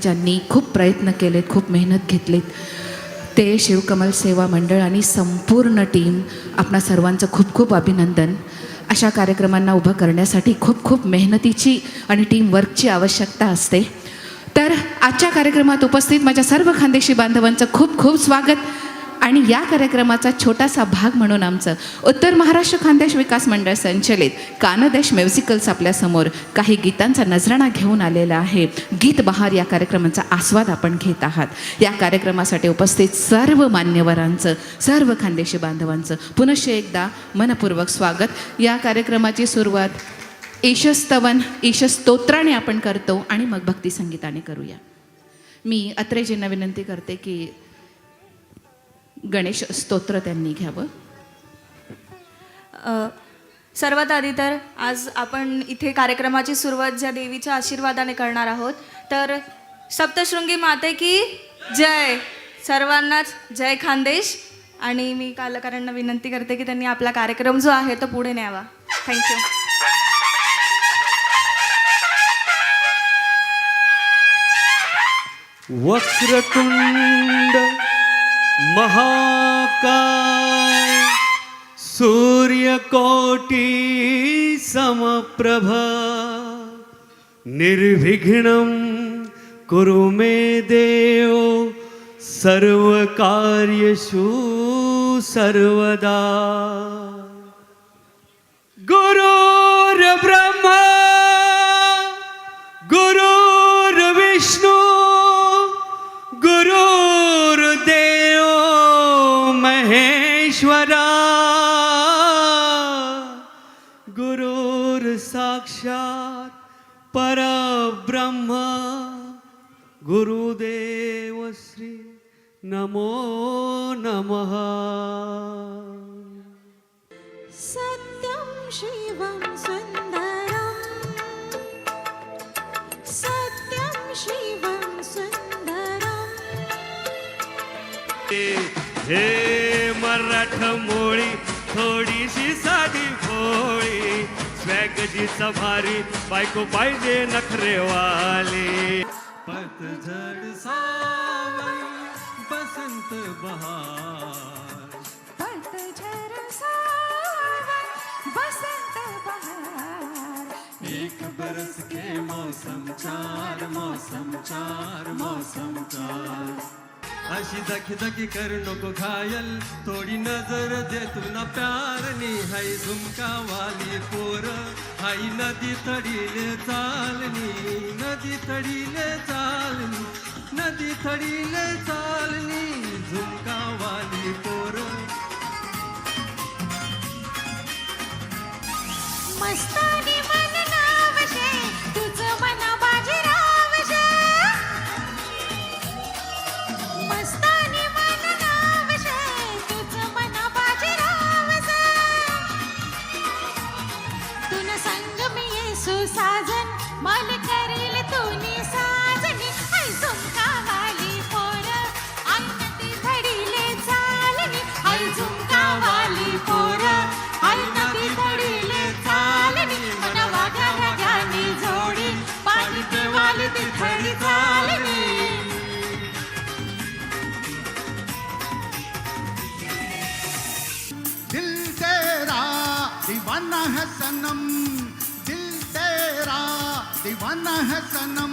ज्यांनी खूप प्रयत्न केलेत, खूप मेहनत घेतलीत, ते शिवकमल सेवा मंडळ आणि संपूर्ण टीम, आपणा सर्वांचं खूप खूप अभिनंदन. अशा कार्यक्रमांना उभं करण्यासाठी खूप खूप मेहनतीची आणि टीमवर्कची आवश्यकता असते. तर आजच्या कार्यक्रमात उपस्थित माझ्या सर्व खानदेशी बांधवांचं खूप खूप स्वागत. आणि या कार्यक्रमाचा छोटासा भाग म्हणून आमचं उत्तर महाराष्ट्र खानदेश विकास मंडळ संचलित कानदेश म्युझिकल्स आपल्यासमोर काही गीतांचा नजराणा घेऊन आलेला आहे. गीत बहार या कार्यक्रमाचा आस्वाद आपण घेत आहात. या कार्यक्रमासाठी उपस्थित सर्व मान्यवरांचं, सर्व खानदेशी बांधवांचं पुनश्च एकदा मनपूर्वक स्वागत. या कार्यक्रमाची सुरुवात ईशस्तवन, ईशस्तोत्राने आपण करतो आणि मग भक्तिसंगीताने करूया. मी अत्रेजींना विनंती करते की गणेश स्तोत्र त्यांनी घ्यावं. सर्वात आधी तर आज आपण इथे कार्यक्रमाची सुरुवात ज्या देवीच्या आशीर्वादाने करणार आहोत, तर सप्तशृंगी माते की जय. सर्वांनाच जय खानदेश. आणि मी कलाकारांना विनंती करते की त्यांनी आपला कार्यक्रम जो आहे तो पुढे न्यावा. थँक्यू. वक्रतुंड महाकाय सूर्यकोटि समप्रभ निर्विघ्नं कुरु मे देव सर्वकार्येषु सर्वदा. गुरुर्ब्रह्मा गुरुर्विष्णु गुरुर्देव महेश्वरा गुरुर्साक्षात् परब्रह्म गुरुदेव श्री नमो नमः. सत्यं शिवं सुन्दरं सत्यं शिवं सुन्दरं. हे मराठमोळी थोडीशी साधी भोळी स्वॅगजीचा भारी बायको पाहिजे नखरेवाली. पतझड सावन बसंत बहार पतझड सावन बसंत बहार. एक बरस के मौसम चार मौसम चार मौसम चार. अशी दखी दखी कर नको घायल थोडी नजर दे तू ना प्यारनी. हाय झुमका वाली पोर हाय नदी तडीले चालनी नदी तडीले चालनी नदी तडीले चालनी झुमका वाली पोर. मस्तानी मन नावशे तुझं मन बाजीरावशे. मस्तानी मन नावशे तुझं मन बाजीरावशे. तुन संग मी येसू साजन मन करील तुनी साजनी. आई झुमका वाली पोर आई नदी धडीले चालनी. आई झुमका वाली पोर आई नदी धडीले चालनी. मन वाघा राजानी जोडी पालिते वाली ती खडी चालनी. दिल तेरा दीवाना है सनम दिल तेरा दीवाना है सनम.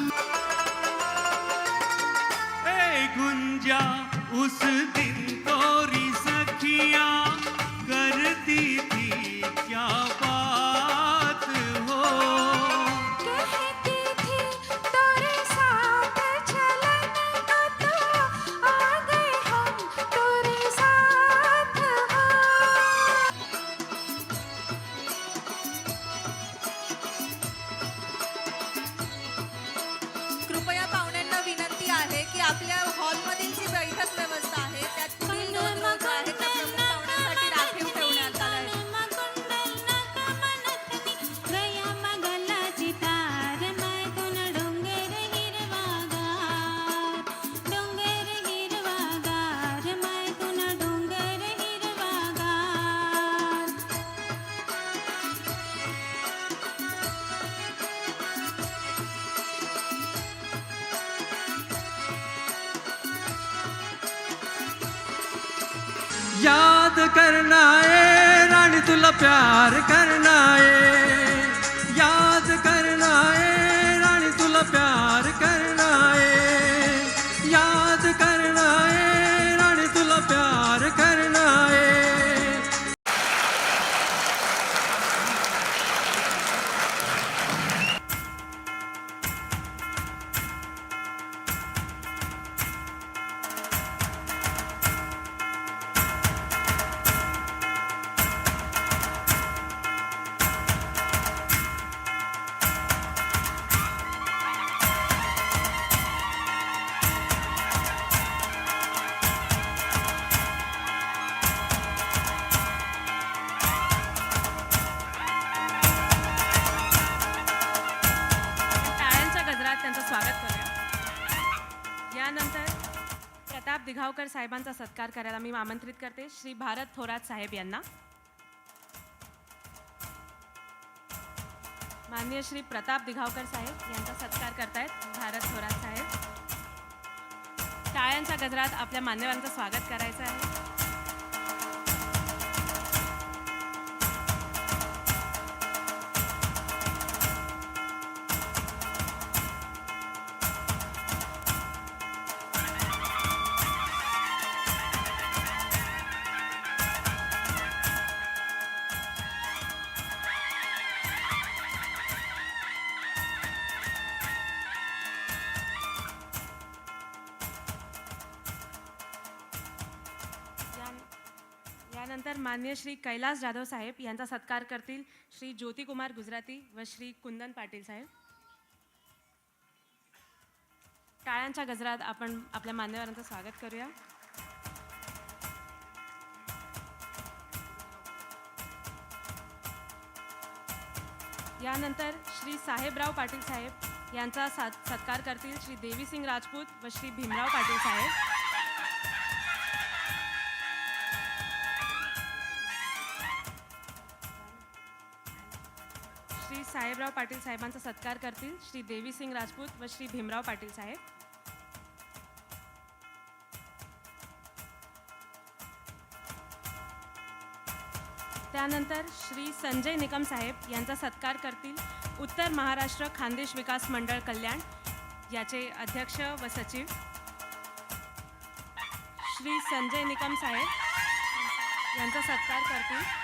ए गुंजा उस दिन तोरी सखिया करती थी क्या बात हो. कहती थी तेरे साथ चलन तो आ गए हम तेरे साथ हो. कृपया पाहुण्यांना विनंती आहे की आपल्या हॉलमधील जी बैठक व्यवस्था आहे त्यात पुढील 2 रोज आहेत, त्यात प्रमुख पाहुणे करना है रानी तुला प्यार करना है, याद करना है रानी तुला प्यार करना है, याद करना है रानी तुला प्यार करना है. टाळ्यांच्या गजरात त्यांचं स्वागत करूया. यानंतर प्रताप दिघावकर साहेबांचा सत्कार करायला मी आमंत्रित करते श्री भारत थोरात साहेब यांना. माननीय श्री प्रताप दिघावकर साहेब यांचा सत्कार करतायत भारत थोरात साहेब. टाळ्यांच्या गजरात आपल्या मान्यवरांचं स्वागत करायचं आहे. यानंतर माननीय श्री कैलास जाधव साहेब यांचा सत्कार करतील श्री ज्योतिकुमार गुजराती व श्री कुंदन पाटील साहेब. टाळ्यांच्या गजरात आपण आपल्या मान्यवरांचं स्वागत करूया. यानंतर श्री साहेबराव पाटील साहेब यांचा सत्कार करतील श्री देवीसिंग राजपूत व श्री भीमराव पाटील साहेब. श्री साहेबराव पाटील साहेबांचा सत्कार करतील श्री देवीसिंग राजपूत व श्री भीमराव पाटील साहेब. त्यानंतर श्री संजय निकम साहेब यांचा सत्कार करतील उत्तर महाराष्ट्र खानदेश विकास मंडळ कल्याण याचे अध्यक्ष व सचिव श्री संजय निकम साहेब यांचा सत्कार करतील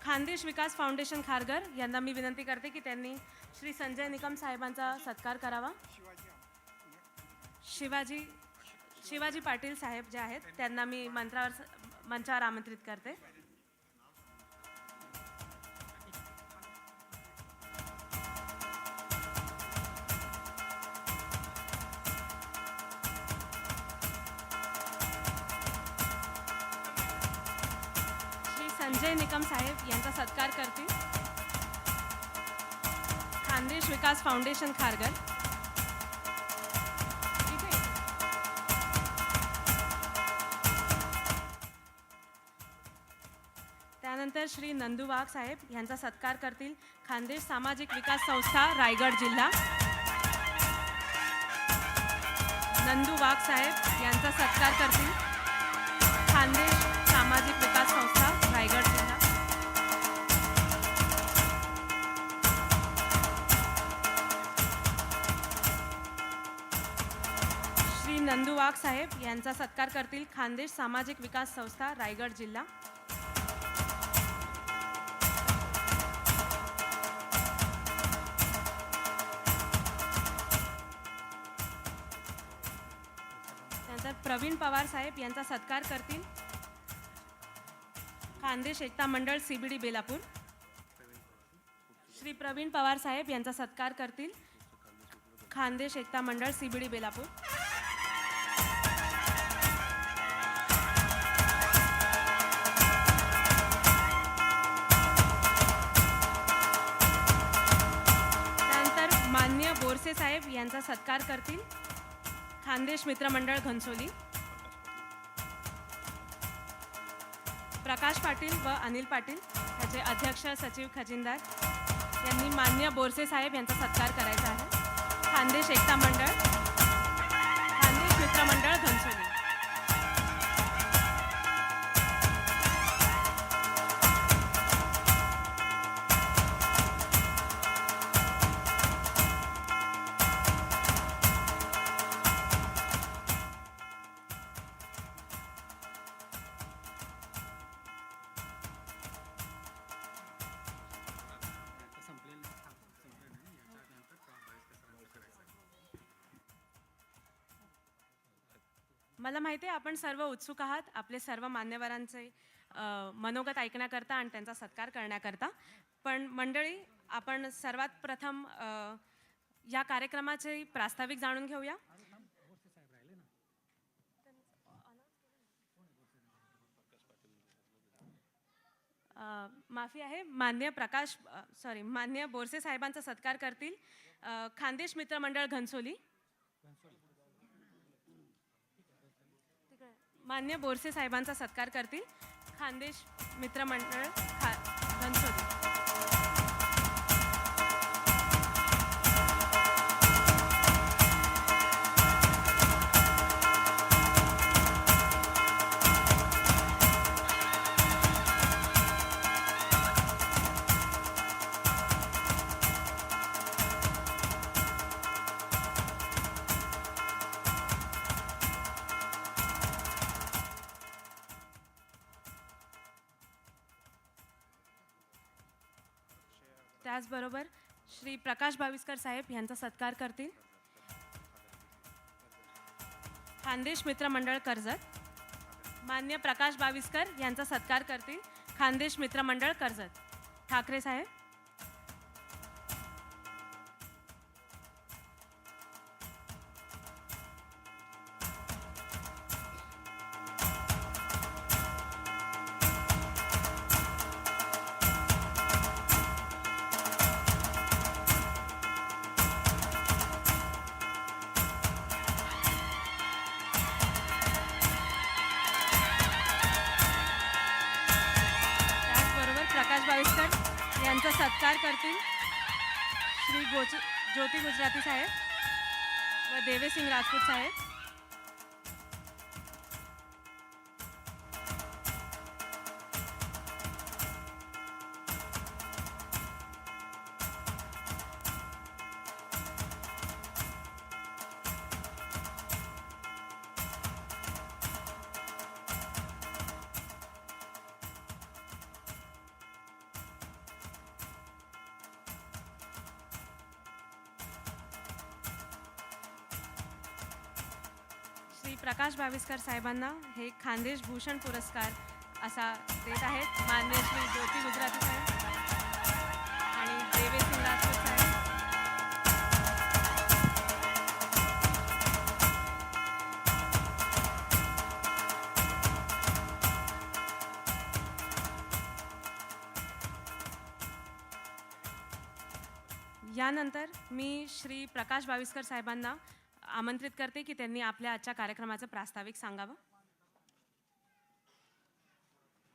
खानदेश विकास फाउंडेशन खारघर यांना मी विनंती करते की त्यांनी श्री संजय निकम साहेबांचा सत्कार करावा. शिवाजी पाटील साहेब जे आहेत त्यांना मी मंचावर आमंत्रित करते. श्री संजय निकम साहेब यांचा सत्कार करतील खानदेश विकास फाउंडेशन खारघर. त्यानंतर श्री नंदू वाघ साहेब यांचा सत्कार करतील खानदेश सामाजिक विकास संस्था रायगड जिल्हा. नंदू वाघ साहेब यांचा सत्कार करतील खानदेश सामाजिक विकास संस्था रायगड जिल्हा. श्री नंदू वाघ साहेब यांचा सत्कार करतील खानदेश सामाजिक विकास संस्था रायगड जिल्हा. त्यानंतर प्रवीण पवार साहेब यांचा सत्कार करतील खानदेश एकता मंडळ CBD बेलापूर. श्री प्रवीण पवार साहेब यांचा सत्कार करतील खानदेश एकता मंडळ CBD बेलापूर. त्यानंतर मान्य बोरसे साहेब यांचा सत्कार करतील खानदेश मित्रमंडळ घनसोली. प्रकाश पाटील व अनिल पाटील याचे अध्यक्ष सचिव खजिनदार यांनी मान्य बोरसे साहेब यांचा सत्कार करायचा आहे. खानदेश एकता मंडळ, खानदेश मित्र मंडळ घनसोली. मला माहिती आहे आपण सर्व उत्सुक आहात आपले सर्व मान्यवरांचे मनोगत ऐकण्याकरता आणि त्यांचा सत्कार करण्याकरता. पण मंडळी, आपण सर्वात प्रथम या कार्यक्रमाचे प्रास्ताविक जाणून घेऊया. माफी आहे, मान्य बोरसे साहेबांचा सत्कार करतील खानदेश मित्र मंडळ घनसोली. मान्य बोरसे साहेबांचा सत्कार करतील खानदेश मित्र मंडळ घनसोली. त्याचबरोबर श्री प्रकाश बाविस्कर साहेब यांचा सत्कार करतील खानदेश मित्र मंडळ कर्जत. मान्य प्रकाश बाविस्कर यांचा सत्कार करतील खानदेश मित्र मंडळ कर्जत. ठाकरे साहेब. यांचा सत्कार करतील श्री ज्योती गुजराती साहेब व देवेसिंग राजपूत साहेब. श्री प्रकाश बाविस्कर साहेबांना हे खानदेश भूषण पुरस्कार असा देत आहेत मान्य श्री ज्योती गुजराती साहेब आणि देवेसिंग राजपूत साहेब. यानंतर मी श्री प्रकाश बाविस्कर साहेबांना आमंत्रित करते की त्यांनी आपल्या आजच्या कार्यक्रमाचं प्रास्ताविक सांगावं.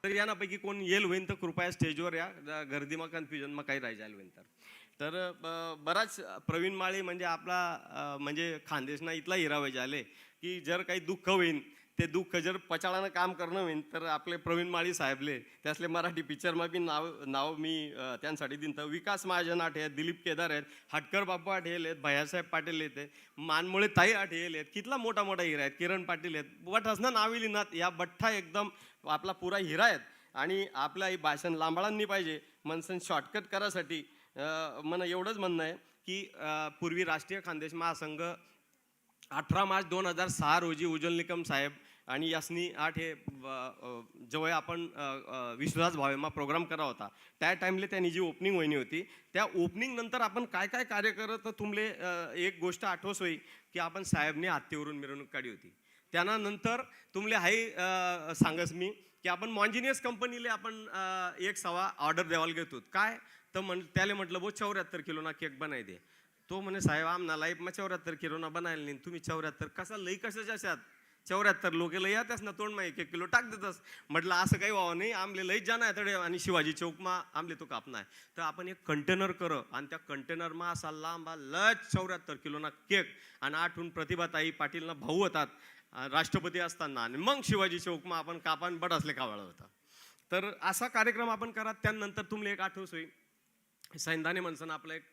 तर यापैकी कोण येईल होईन तर कृपया स्टेजवर या. गर्दीमा कन्फ्युजन मग काही राहिलं होईन तर बराच प्रवीण माळी म्हणजे आपला म्हणजे खानदेशना इथला हिरावे झाले की जर काही दुःख होईन ते दुःख जर पचाळानं काम करणं होईन तर आपले प्रवीण माळी साहेबले त्यासले मराठी पिक्चरमा बी नाव मी त्यांसाठी दिन तर विकास महाजन आठे आहेत, दिलीप केदार आहेत, हटकर बापू आठे आहेत, भैयासाहेब पाटील येते, मानमोळे ताई आठे आहेत, कितला मोठा मोठा हिरा आहेत, किरण पाटील आहेत, बट असणं नाविली नात या बठ्ठा एकदम आपला पुरा हिरा आहेत. आणि आपलं ही भाषण लांबळांनी पाहिजे मनसन शॉर्टकट करासाठी मला एवढंच म्हणणं आहे की पूर्वी राष्ट्रीय खानदेश महासंघ 18 मार्च 2006 रोजी उज्ज्वल निकम साहेब आणि यासनी आठ हे जवळ आपण विश्वास भावेमा प्रोग्राम करा होता त्या टाईमले त्यांनी जी ओपनिंग होईनी होती त्या ओपनिंग नंतर आपण काय काय कार्य करत तुमले एक गोष्ट आठवस होई की आपण साहेबने हत्तीवरून मिरवणूक काढली होती. त्यानंतर तुमले हाई सांगस मी की आपण मॉन्जिनियस कंपनीले आपण एक सवा ऑर्डर द्यावाला घेतो काय तर त्याला म्हटलं बो 74 किलोना केक बनाय दे. तो म्हणे साहेब आमना लाईफमा 74 किलोना बनायला नाही तुम्ही 74 कसा लई कशाच्या अशात 74 लोक लय येतेस ना तोंड मा 1-1 किलो टाक देतस. म्हटलं असं काही व्हावं नाही, आमले लईच जाणं आहे तडे आणि शिवाजी चौकमा आमले तो कापना आहे. तर आपण एक कंटेनर कर आणि त्या कंटेनरमा असा लांबा लच 74 किलोना केक आणि आठवून प्रतिभाताई पाटीलना भाऊ होतात राष्ट्रपती असताना आणि मग शिवाजी चौकमा आपण कापान बट असले कावळ होता. तर असा कार्यक्रम आपण करा. त्यानंतर तुम्हाला एक आठवस होईल, सैंदाने म्हणसन आपलं एक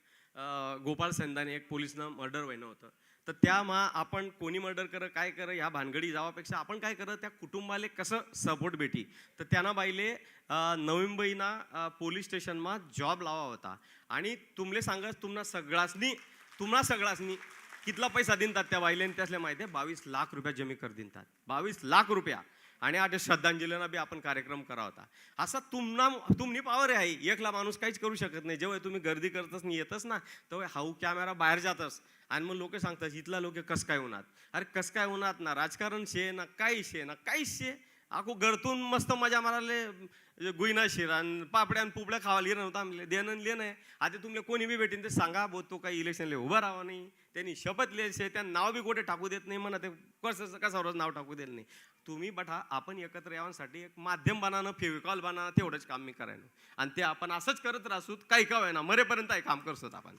गोपाळ सैंदाने एक पोलिसनं मर्डर व्हायनं होतं. तर त्या आपण कोणी मर्डर कर काय कर ह्या भानगडी जावापेक्षा आपण काय कर त्या कुटुंबाले कसं सपोर्ट भेटी. तर त्यांना बाईले नवी मुंबईना पोलीस स्टेशनमा जॉब लावा होता आणि तुमले सांगत तुम्हाला सगळ्यासनी कितला पैसा दिनतात त्या बाईले त्यासले माहिती आहे 22 लाख रुपया जमी कर दिनतात. 22 लाख रुपया आणि आता श्रद्धांजलीना बी आपण कार्यक्रम करा होता. असा तुमनी पावर आहे. एकला माणूस काहीच करू शकत नाही. जेव्हा तुम्ही गर्दी करतच नाही येतच ना तेव्हा हाऊ कॅमेरा बाहेर जातस आणि मग लोक सांगतात इथला लोक कस काय होणार. अरे कस काय होणार ना राजकारण शे ना काहीच शे आखो घरतून मस्त मजा मारायला गुईना शिर आणि पापड्या आणि पुपड्या खावायला येणं होतं आमले देणं लेणं आहे. आता तुमले कोणी बी भेटेन ते सांगा बो तो काही इलेक्शनला उभा राहावा नाही. त्यांनी शपथ लिहायचे त्यांना नाव बी कुठे टाकू देत नाही म्हणा ते कसावरच नाव टाकू देत नाही. तुम्ही बठा आपण एकत्र यावासाठी एक माध्यम बनानं फेविकॉल बनानं तेवढंच काम मी करायला आणि ते आपण असंच करत राहसूत काही का होईना मरेपर्यंत हे काम करसोत आपण.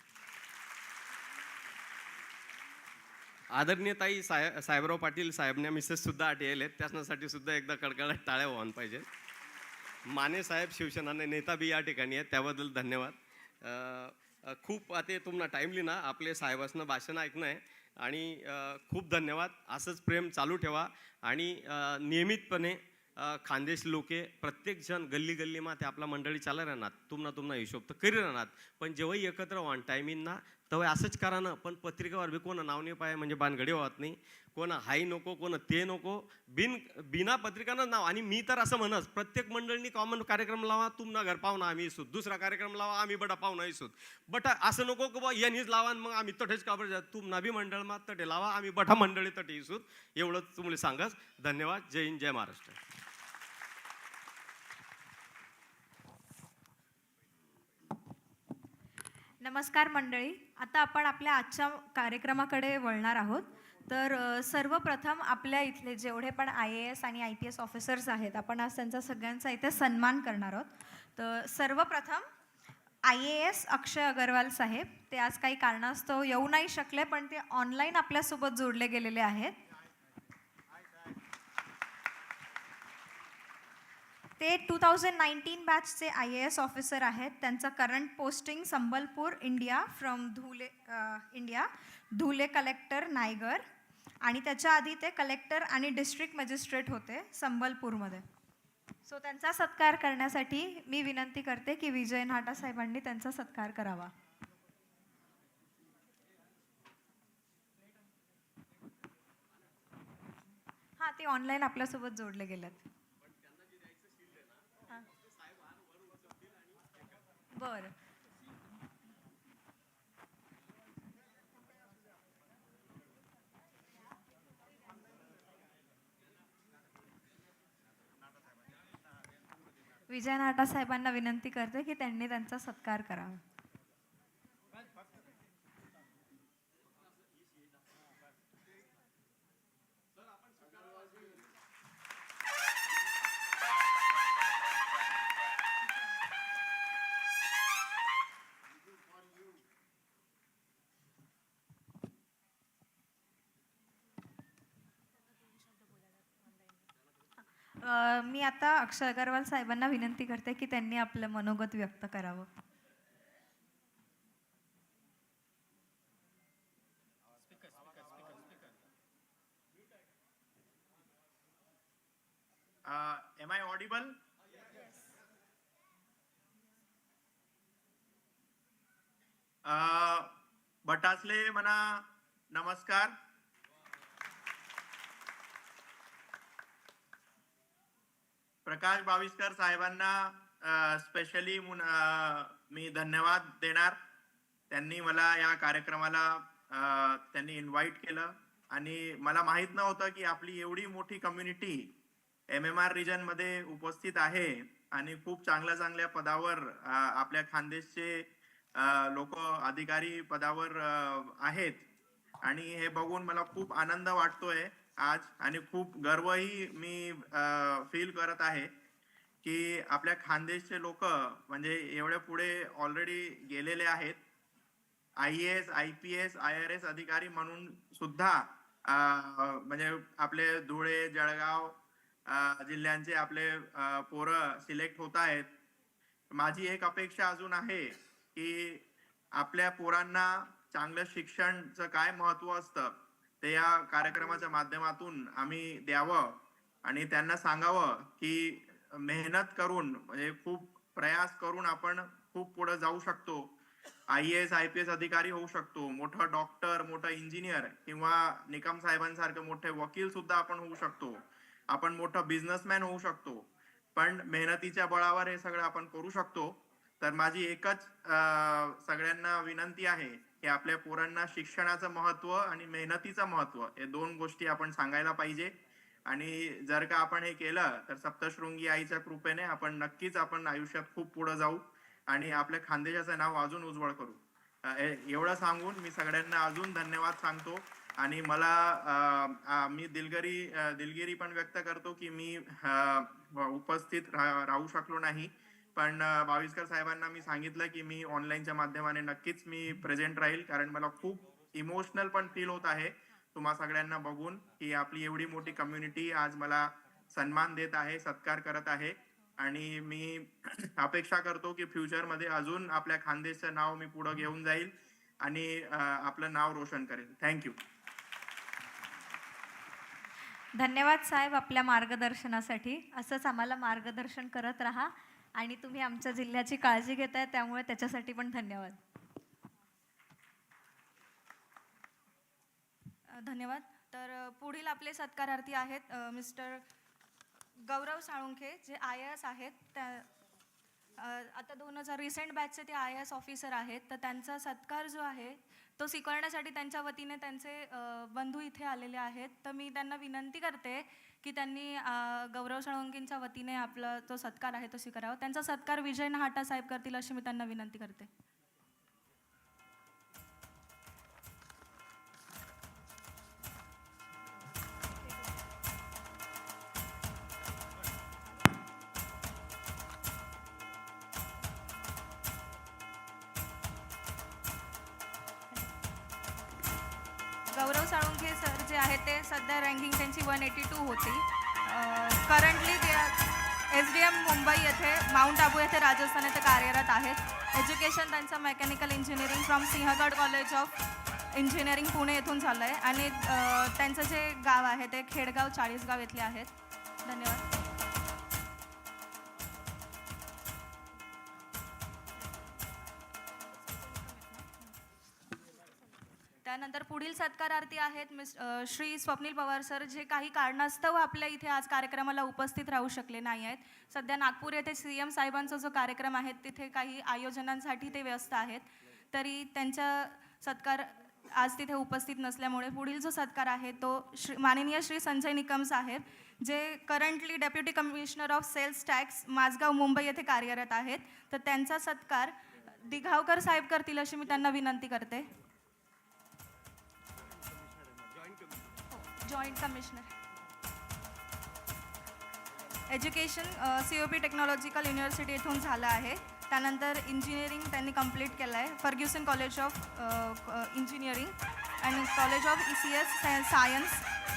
आदरणीय ताई साहेबराव पाटील साहेबने मिसेस सुद्धा आठवले त्यासाठी सुद्धा एकदा कडकडाट टाळ्या व्हायला पाहिजे. माने साहेब शिवसेना नेता बी या ठिकाणी आहेत त्याबद्दल धन्यवाद. खूप आता तुम्हाला टाईमली ना आपले साहेबांचं भाषण ऐकणं आहे आणि खूप धन्यवाद. असंच प्रेम चालू ठेवा आणि नियमितपणे खानदेश लोके प्रत्येक जण गल्ली गल्लीमा ते आपला मंडळी चालू राहणार तुम्हाला हिशोब तर करी राहणार. पण जेव्हाही एकत्र व्हा टायमिंगना तेव्हा असंच करा ना. पण पत्रिकावर बी कोण नाव नाही पाय म्हणजे बानगडी होत नाही. कोण हाई नको कोण ते नको बिना पत्रिकानं नाव. आणि मी तर असं म्हणत प्रत्येक मंडळींनी कॉमन कार्यक्रम लावा. तुमना घर पाहुणा आम्ही इसूत दुसरा कार्यक्रम लावा आम्ही बडा पाहुणा इसूत बट असं नको की बा यांनीच लावा मग आम्ही तटेच कापड तुमना बी मंडळमा तटे लावा आम्ही बठा मंडळी तटे इसूत एवढंच तुम्हाला सांगस. धन्यवाद. जय हिंद जय महाराष्ट्र. नमस्कार मंडळी. आता आपण आपल्या आजच्या कार्यक्रमाकडे वळणार आहोत. तर सर्वप्रथम आपल्या इथले जेवढे पण IAS आणि IPS ऑफिसर्स आहेत आपण आज त्यांचा सगळ्यांचा इथे सन्मान करणार आहोत. तर सर्वप्रथम IAS अक्षय अगरवाल साहेब ते आज काही कारणास्तव येऊ नाही शकले पण ते ऑनलाईन आपल्यासोबत जोडले गेलेले आहेत. ते 2019 बॅचचे IAS ऑफिसर आहेत. त्यांचं current posting Sambalpur India from Dhule collector नायगर आणि त्याच्या आधी ते कलेक्टर आणि डिस्ट्रिक्ट मॅजिस्ट्रेट होते संबलपूरमध्ये. सो त्यांचा सत्कार करण्यासाठी मी विनंती करते की विजय नाटा साहेबांनी त्यांचा सत्कार करावा. हां ते ऑनलाईन आपल्यासोबत जोडले गेलेत. बरं. विजय नाटा साहेबांना विनंती करते की त्यांनी त्यांचा सत्कार करावा. मी आता अक्षय अगरवाल साहेबांना विनंती करते की त्यांनी आपलं मनोगत व्यक्त करावं. Am I audible? भटासले मना नमस्कार. प्रकाश बाविस्कर साहेबांना स्पेशली मी धन्यवाद देणार. त्यांनी मला या कार्यक्रमाला त्यांनी इन्व्हाइट केलं आणि मला माहित नव्हतं की आपली एवढी मोठी कम्युनिटी MMR रिजन मध्ये उपस्थित आहे आणि खूप चांगल्या पदावर आपल्या खानदेशचे लोक अधिकारी पदावर आहेत आणि हे बघून मला खूप आनंद वाटतोय आज आणि खूप गर्वही मी फील करत आहे की आपल्या खानदेशचे लोक म्हणजे एवढे पुढे ऑलरेडी गेलेले आहेत. IAS, IPS, IRS अधिकारी म्हणून सुद्धा म्हणजे आपले धुळे, जळगाव जिल्ह्यांचे आपले पोरं सिलेक्ट होत आहेत. माझी एक अपेक्षा अजून आहे की आपल्या पोरांना चांगलं शिक्षणचं काय महत्व असतं ते या कार्यक्रमाच्या माध्यमातून आम्ही द्यावं आणि त्यांना सांगावं की मेहनत करून म्हणजे खूप प्रयास करून आपण खूप पुढे जाऊ शकतो. IAS, IPS अधिकारी होऊ शकतो, मोठा डॉक्टर, मोठा इंजिनियर किंवा निकम साहेबांसारखे मोठे वकील सुद्धा आपण होऊ शकतो. आपण मोठा बिझनेसमॅन होऊ शकतो. पण मेहनतीच्या बळावर हे सगळं आपण करू शकतो. तर माझी एकच सगळ्यांना विनंती आहे की आपल्या पोरांना शिक्षणाचं महत्व आणि मेहनतीचं महत्व हे दोन गोष्टी आपण सांगायला पाहिजे. आणि जर का आपण हे केलं तर सप्तशृंगी आईच्या कृपेने आपण नक्कीच आपण आयुष्यात खूप पुढे जाऊ आणि आपल्या खानदेशाचं नाव अजून उज्ज्वल करू. एवढं सांगून मी सगळ्यांना अजून धन्यवाद सांगतो आणि मला मी दिलगिरी पण व्यक्त करतो की मी उपस्थित राहू शकलो नाही. पण बाविस्कर साहेबांना मी सांगितलं की मी ऑनलाईनच्या माध्यमाने नक्कीच मी प्रेझेंट राहील, कारण मला खूप इमोशनल पण फील होत आहे तुम्हा सगळ्यांना बघून की आपली एवढी मोठी कम्युनिटी आज मला सन्मान देत आहे, सत्कार करत आहे. आणि मी अपेक्षा करतो की फ्युचरमध्ये अजून आपल्या खानदेशचं नाव मी पुढे घेऊन जाईल आणि आपलं नाव रोशन करेल. थँक्यू. धन्यवाद साहेब आपल्या मार्गदर्शनासाठी. असंच आम्हाला मार्गदर्शन करत राहा आणि तुम्ही आमच्या जिल्ह्याची काळजी घेताय त्यामुळे त्याच्यासाठी पण धन्यवाद. धन्यवाद. तर पुढील आपले सत्कारार्थी आहेत मिस्टर गौरव साळुंखे, जे IAS आहेत. त्या आता 2000 रिसेंट बॅचचे ते IAS ऑफिसर आहेत. तर त्यांचा सत्कार जो आहे तो स्वीकारण्यासाठी त्यांच्या वतीने त्यांचे बंधू इथे आलेले आहेत. तर मी त्यांना विनंती करते की त्यांनी गौरव साळुंखेंच्या वतीने आपला जो सत्कार आहे तो स्वीकारावा. त्यांचा सत्कार विजय नहाटा साहेब करतील अशी मी त्यांना विनंती करते. गौरव साळुंखे सर जे आहेत ते सध्या रँकिंग त्यांची 182 होती. करंटली ते SDM मुंबई येथे, माउंट आबू येथे राजस्थान येथे कार्यरत आहेत. एज्युकेशन त्यांचं mechanical engineering from Sinhagad college of engineering Pune येथून झालं आहे आणि त्यांचं जे गाव आहे ते खेडगाव चाळीसगाव येथले आहेत. धन्यवाद. त्यानंतर पुढील सत्कारार्थी आहेत श्री स्वप्नील पवार सर, जे काही कारणास्तव आपल्या इथे आज कार्यक्रमाला उपस्थित राहू शकले नाही आहेत. सध्या नागपूर येथे CM साहेबांचा जो कार्यक्रम आहे तिथे काही आयोजनांसाठी ते व्यस्त आहेत. तरी त्यांचा सत्कार आज तिथे उपस्थित नसल्यामुळे पुढील जो सत्कार आहे तो माननीय श्री संजय निकम साहेब, जे currently deputy commissioner of sales tax Mazgaon Mumbai येथे कार्यरत आहेत. तर त्यांचा सत्कार दिघावकर साहेब करतील अशी मी त्यांना विनंती करते. Joint commissioner education COP technological university येथून झालं आहे. त्यानंतर इंजिनिअरिंग त्यांनी कंप्लीट केलं आहे फर्ग्युसन कॉलेज ऑफ इंजिनिअरिंग आणि college of ECS science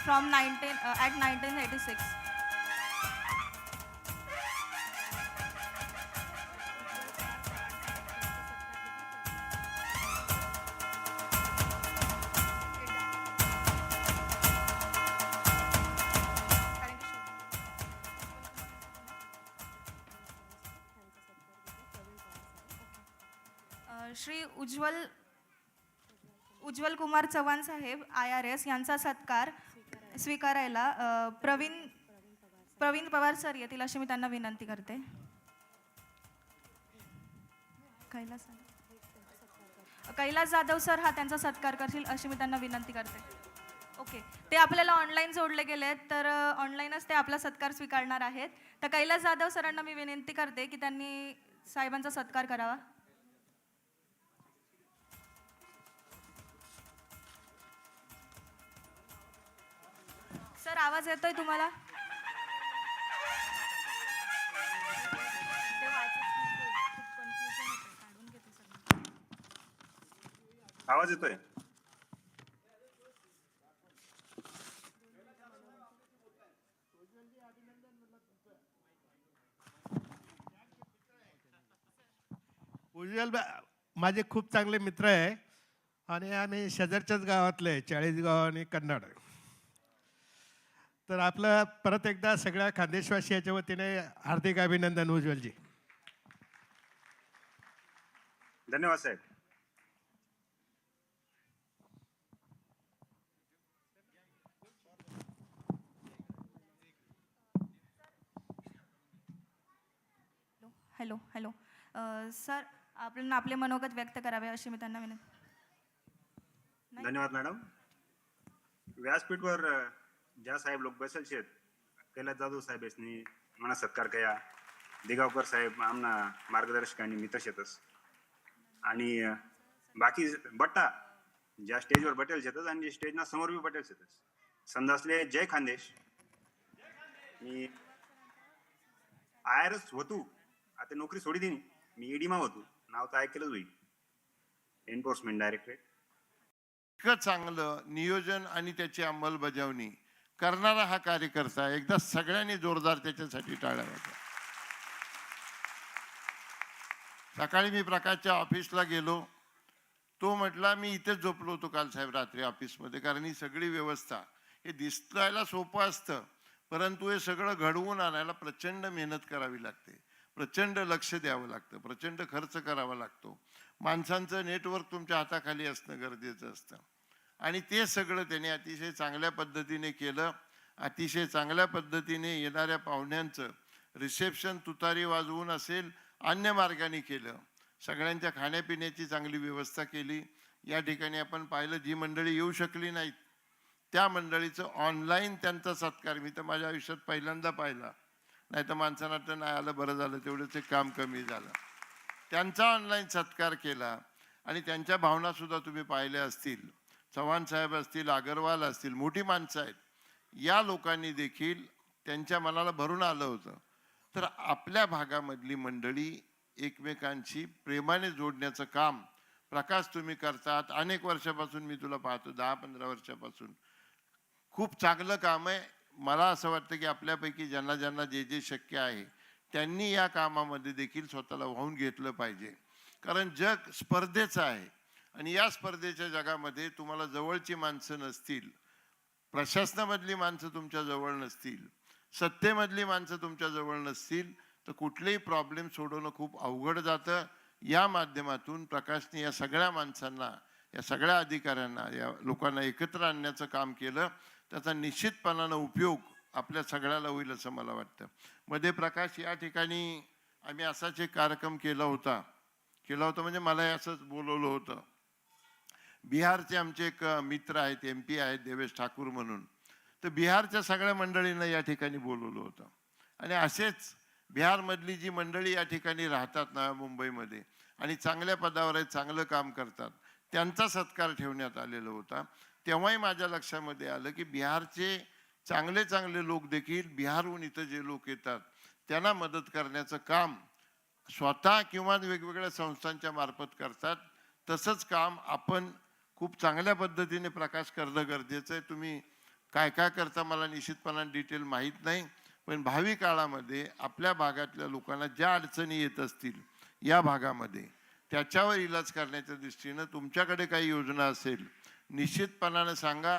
from 1986. Shri Ujjwal Kumar Chavan साहेब IRS यांचा सत्कार स्वीकारायला प्रवीण पवार सर येतील अशी मी त्यांना विनंती करते. कैलास जाधव सर हा त्यांचा सत्कार करतील अशी मी त्यांना विनंती करते. ओके, ते आपल्याला ऑनलाईन जोडले गेले आहेत तर ऑनलाईनच ते आपला सत्कार स्वीकारणार आहेत. तर कैलास जाधव सरांना मी विनंती करते की त्यांनी साहेबांचा सत्कार करावा. सर आवाज येतोय तुम्हाला? आवाज येतोय? उज्ज्वल माझे खूप चांगले मित्र आहे आणि आम्ही शेजारच्याच गावातले 40गाव आणि कन्नड. तर आपलं परत एकदा सगळ्या खानदेशवासियाच्या वतीने हार्दिक अभिनंदन उज्ज्वलजी. धन्यवाद साहेब. हॅलो हॅलो सर आपण आपले मनोगत व्यक्त करावे अशी मी त्यांना विनंती. धन्यवाद मॅडम. व्यासपीठवर ज्या साहेब लोक बसेल शेत कैलास जाधव साहेबांनी मना सत्कार कया, दिगावकर साहेब आमना मार्गदर्शक आणि मित्र शेतस आणि बाकी बट्टा ज्या स्टेजवर बटेल शेतस आणि स्टेजना समोर बी बटेल शेतस समजासले जय खानदेश. मी आयरच होतो, आता नोकरी सोडी दिनी. मी ईडीमा होतो, नाव तर ऐकलंच होईल, एन्फोर्समेंट डायरेक्टरेट. इतकं चांगलं नियोजन आणि त्याची अंमलबजावणी करणारा हा कार्यकर्ता एकदा सगळ्यांनी जोरदार त्याच्यासाठी टाळ्या वाजवा. सकाळी मी प्रकाशच्या ऑफिसला गेलो, तो म्हटला मी इथेच झोपलो होतो काल साहेब रात्री ऑफिसमध्ये, कारण ही सगळी व्यवस्था हे दिसायला सोपं असतं, परंतु हे सगळं घडवून आणायला प्रचंड मेहनत करावी लागते, प्रचंड लक्ष द्यावं लागतं, प्रचंड खर्च करावा लागतो. माणसांचं नेटवर्क तुमच्या हाताखाली असणं गरजेचं असतं आणि ते सगळं त्याने अतिशय चांगल्या पद्धतीने केलं. अतिशय चांगल्या पद्धतीने येणाऱ्या पाहुण्यांचं रिसेप्शन तुतारी वाजवून असेल अन्य मार्गाने केलं. सगळ्यांच्या खाण्यापिण्याची चांगली व्यवस्था केली. या ठिकाणी आपण पाहिलं जी मंडळी येऊ शकली नाहीत त्या मंडळीचं ऑनलाईन त्यांचा सत्कार मी तर माझ्या आयुष्यात पहिल्यांदा पाहिला. नाही तर माणसांना नाही आलं बरं झालं, तेवढंच एक काम कमी झालं. त्यांचा ऑनलाईन सत्कार केला आणि त्यांच्या भावनासुद्धा तुम्ही पाहिल्या असतील. चव्हाण साहेब असतील, अगरवाल असतील, मोठी माणसं आहेत, या लोकांनी देखील त्यांच्या मनाला भरून आलं होतं. तर आपल्या भागामधली मंडळी एकमेकांशी प्रेमाने जोडण्याचं काम प्रकाश तुम्ही करतात. अनेक वर्षापासून मी तुला पाहतो, 10-15 वर्षापासून खूप चांगलं काम आहे. मला असं वाटतं की आपल्यापैकी ज्यांना ज्यांना जे जे शक्य आहे त्यांनी या कामामध्ये देखील स्वतःला वाहून घेतलं पाहिजे, कारण जग स्पर्धेचं आहे आणि या स्पर्धेच्या जगामध्ये तुम्हाला जवळची माणसं नसतील, प्रशासनामधली माणसं तुमच्या जवळ नसतील, सत्तेमधली माणसं तुमच्या जवळ नसतील, तर कुठलेही प्रॉब्लेम सोडवणं खूप अवघड जातं. या माध्यमातून प्रकाशने या सगळ्या माणसांना, या सगळ्या अधिकाऱ्यांना, या लोकांना एकत्र आणण्याचं काम केलं. त्याचा निश्चितपणानं उपयोग आपल्या सगळ्याला होईल असं मला वाटतं. मध्ये प्रकाश या ठिकाणी आम्ही असाच एक कार्यक्रम केला होता म्हणजे मला असंच बोलवलं होतं. बिहारचे आमचे एक मित्र आहेत, MP आहेत, देवेश ठाकूर म्हणून. तर बिहारच्या सगळ्या मंडळींना या ठिकाणी बोलवलं होतं आणि असेच बिहारमधली जी मंडळी या ठिकाणी राहतात ना मुंबईमध्ये आणि चांगल्या पदावर आहेत, चांगलं काम करतात, त्यांचा सत्कार ठेवण्यात आलेला होता. तेव्हाही माझ्या लक्षामध्ये आलं की बिहारचे चांगले चांगले लोक देखील बिहारहून इथं जे लोक येतात त्यांना मदत करण्याचं काम स्वतः किंवा वेगवेगळ्या संस्थांच्या मार्फत करतात. तसंच काम आपण खूप चांगल्या पद्धतीने प्रकाश करणं गरजेचं आहे. तुम्ही काय काय करता मला निश्चितपणाने डिटेल माहीत नाही, पण भावी काळामध्ये आपल्या भागातल्या लोकांना ज्या अडचणी येत असतील या भागामध्ये त्याच्यावर इलाज करण्याच्या दृष्टीनं तुमच्याकडे काही योजना असेल निश्चितपणानं सांगा.